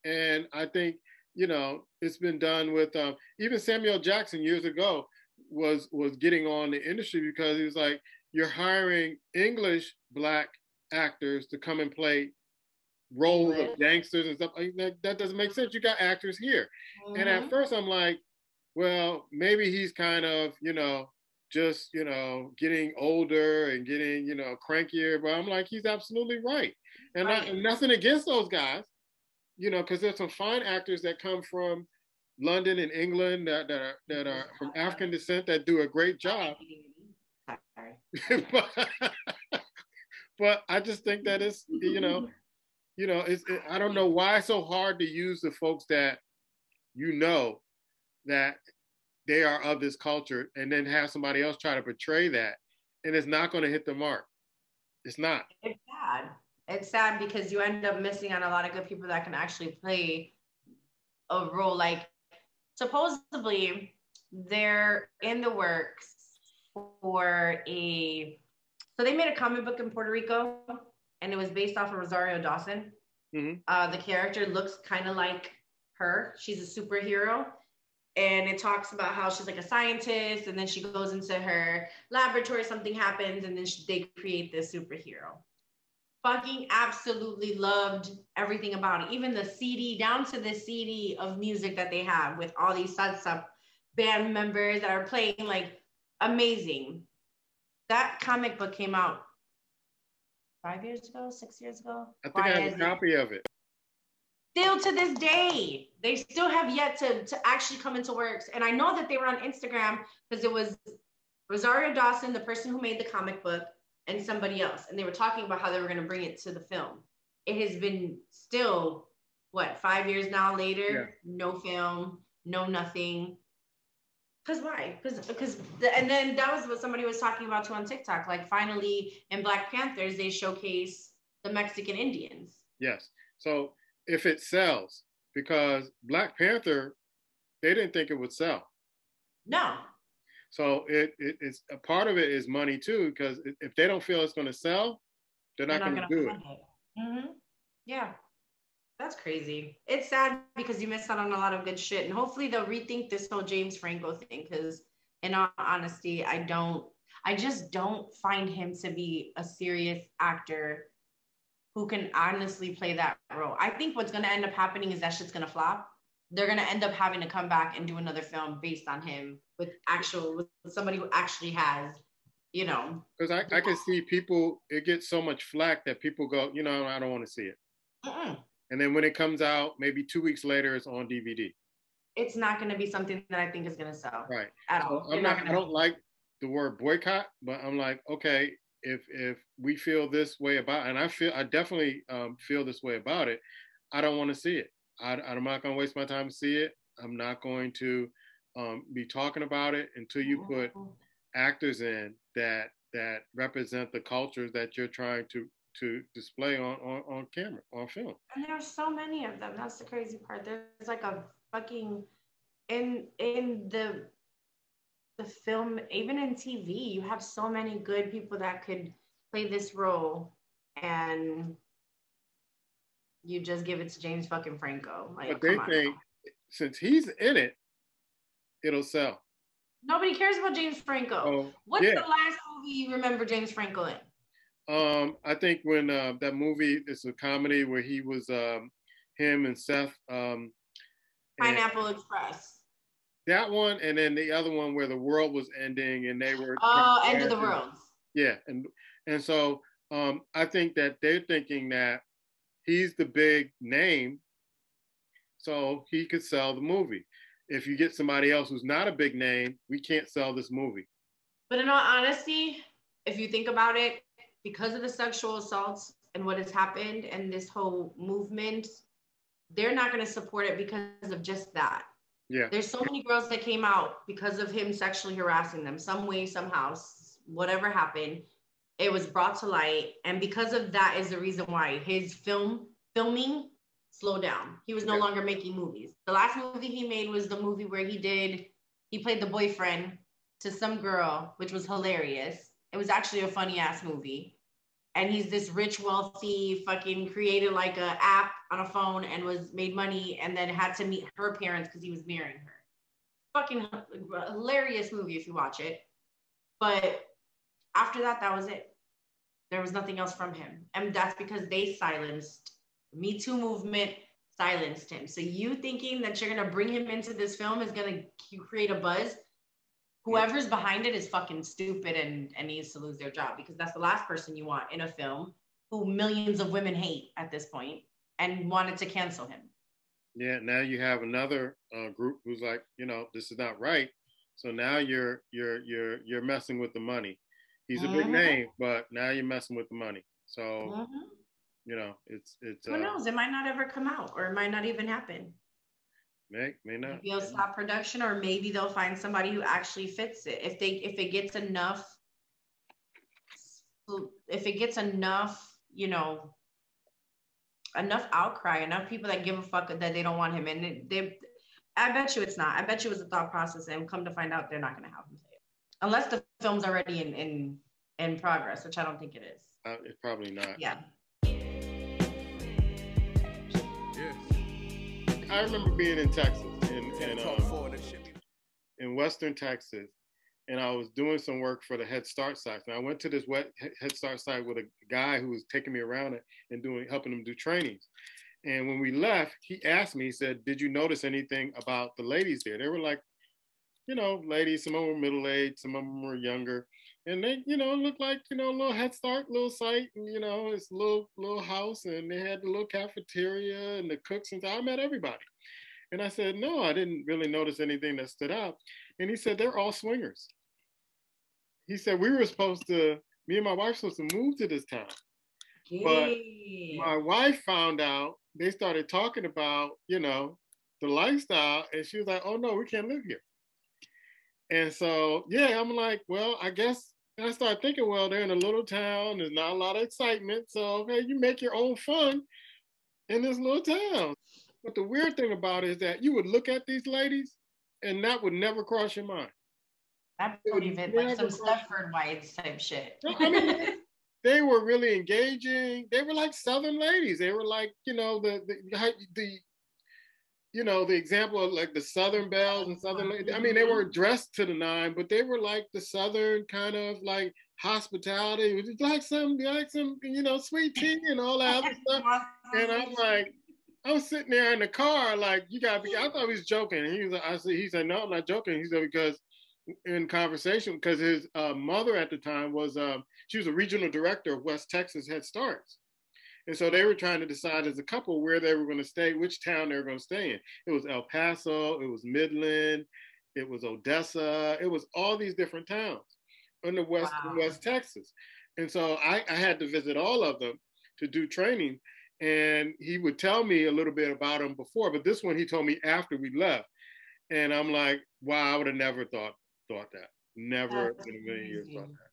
And I think, it's been done with, even Samuel Jackson years ago was getting on the industry because he was like, you're hiring English Black actors to come and play roles of gangsters and stuff. That doesn't make sense. You got actors here. And at first I'm like, well, maybe he's kind of, just, getting older and getting, crankier. But I'm like, he's absolutely right. And nothing against those guys, because there's some fine actors that come from London and England that are from African descent that do a great job. But I just think that it's, I don't know why it's so hard to use the folks that that they are of this culture and then have somebody else try to portray that, and it's not going to hit the mark. It's not. It's sad. It's sad because you end up missing on a lot of good people that can actually play a role. Like, supposedly they're in the works for so they made a comic book in Puerto Rico and it was based off of Rosario Dawson. The character looks kind of like her. She's a superhero. And it talks about how she's like a scientist, and then she goes into her laboratory, something happens, and then they create this superhero. Fucking absolutely loved everything about it. Even the CD, down to the CD of music that they have with all these salsa band members that are playing, like, amazing. That comic book came out 5 years ago, 6 years ago. I think I have a copy of it. Still to this day, they still have yet to actually come into works. And I know that they were on Instagram because it was Rosario Dawson, the person who made the comic book, and somebody else. And they were talking about how they were going to bring it to the film. It has been still, 5 years now later? Yeah. No film, no nothing. Because why? And then that was what somebody was talking about too on TikTok. Like, finally, in Black Panthers, they showcase the Mexican Indians. Yes. So if it sells, because Black Panther, they didn't think it would sell. No. So it's a part of it is money too, because if they don't feel it's going to sell, they're not going to do it. Yeah, that's crazy. It's sad because you missed out on a lot of good shit, and hopefully they'll rethink this whole James Franco thing. Because in all honesty, I just don't find him to be a serious actor who can honestly play that role. I think what's going to end up happening is that shit's going to flop. They're going to end up having to come back and do another film based on him with somebody who actually has, Because I can see people, it gets so much flack that people go, I don't want to see it. And then when it comes out, maybe 2 weeks later, it's on DVD. It's not going to be something that I think is going to sell. Right. At all. I don't like the word boycott, but I'm like, okay, if we feel this way about, and I definitely feel this way about it, I don't want to see it. I'm not going to waste my time to see it. I'm not going to be talking about it until you put actors in that that represent the cultures that you're trying to display on camera, on film. And there's so many of them. That's the crazy part. There's like a fucking in the film, even in TV, you have so many good people that could play this role, and you just give it to James fucking Franco. Like, but they think since he's in it, it'll sell. Nobody cares about James Franco. Oh, What's the last movie you remember James Franco in? I think when that movie, it's a comedy where he was him and Seth. Pineapple Express. That one, and then the other one where the world was ending and they were End of the World. Yeah, and so I think that they're thinking that he's the big name, so he could sell the movie. If you get somebody else who's not a big name, we can't sell this movie. But in all honesty, if you think about it, because of the sexual assaults and what has happened and this whole movement, they're not going to support it because of just that. Yeah. There's so many girls that came out because of him sexually harassing them some way, somehow, whatever happened, it was brought to light. And because of that is the reason why his filming slowed down. He was no longer making movies. The last movie he made was the movie where he played the boyfriend to some girl, which was hilarious. It was actually a funny ass movie. And he's this rich, wealthy, fucking created like a app on a phone and was made money and then had to meet her parents because he was marrying her. Fucking hilarious movie if you watch it. But after that, that was it. There was nothing else from him. And that's because they silenced, Me Too movement silenced him. So you thinking that you're going to bring him into this film is going to create a buzz? Whoever's behind it is fucking stupid and needs to lose their job, because that's the last person you want in a film who millions of women hate at this point and wanted to cancel him. Yeah, now you have another group who's like, this is not right. So now you're messing with the money. He's a big name, but now you're messing with the money. So, it's. Who knows? It might not ever come out, or it might not even happen. May not. Maybe they'll stop production, or maybe they'll find somebody who actually fits it. If it gets enough, enough outcry, enough people that give a fuck that they don't want him, and I bet you it's not. I bet you it was a thought process, and come to find out, they're not going to have him play it unless the film's already in progress, which I don't think it is. It's probably not. Yeah. I remember being in Texas, in Western Texas, and I was doing some work for the Head Start site. And I went to this Head Start site with a guy who was taking me around and helping him do trainings. And when we left, he asked me, he said, "Did you notice anything about the ladies there?" They were like, ladies, some of them were middle-aged, some of them were younger. And they, looked like, a little Head Start, little site, and, it's a little house, and they had the little cafeteria and the cooks, and I met everybody. And I said, no, I didn't really notice anything that stood out. And he said, they're all swingers. He said, me and my wife were supposed to move to this town. But my wife found out, they started talking about, the lifestyle, and she was like, oh no, we can't live here. And so, I'm like, well, I guess, and I started thinking, well, they're in a little town, there's not a lot of excitement, so, okay, you make your own fun in this little town. But the weird thing about it is that you would look at these ladies, and that would never cross your mind. I believe it, like some Stepford Wives type shit. I mean, they were really engaging. They were like Southern ladies. They were like, the example of like the Southern belles and Southern ladies. I mean, they weren't dressed to the nine, but they were like the Southern kind of like hospitality. It was like some, sweet tea and all that other stuff. And I'm like, I was sitting there in the car, like, you gotta be, I thought he was joking. And he said, no, I'm not joking. He said, because in conversation, because his mother at the time was, she was a regional director of West Texas Head Starts. And so they were trying to decide as a couple where they were going to stay, which town they were going to stay in. It was El Paso, it was Midland, it was Odessa, it was all these different towns in the West, in West Texas. And so I had to visit all of them to do training. And he would tell me a little bit about them before, but this one he told me after we left. And I'm like, wow, I would have never thought that. Never in a million years thought that.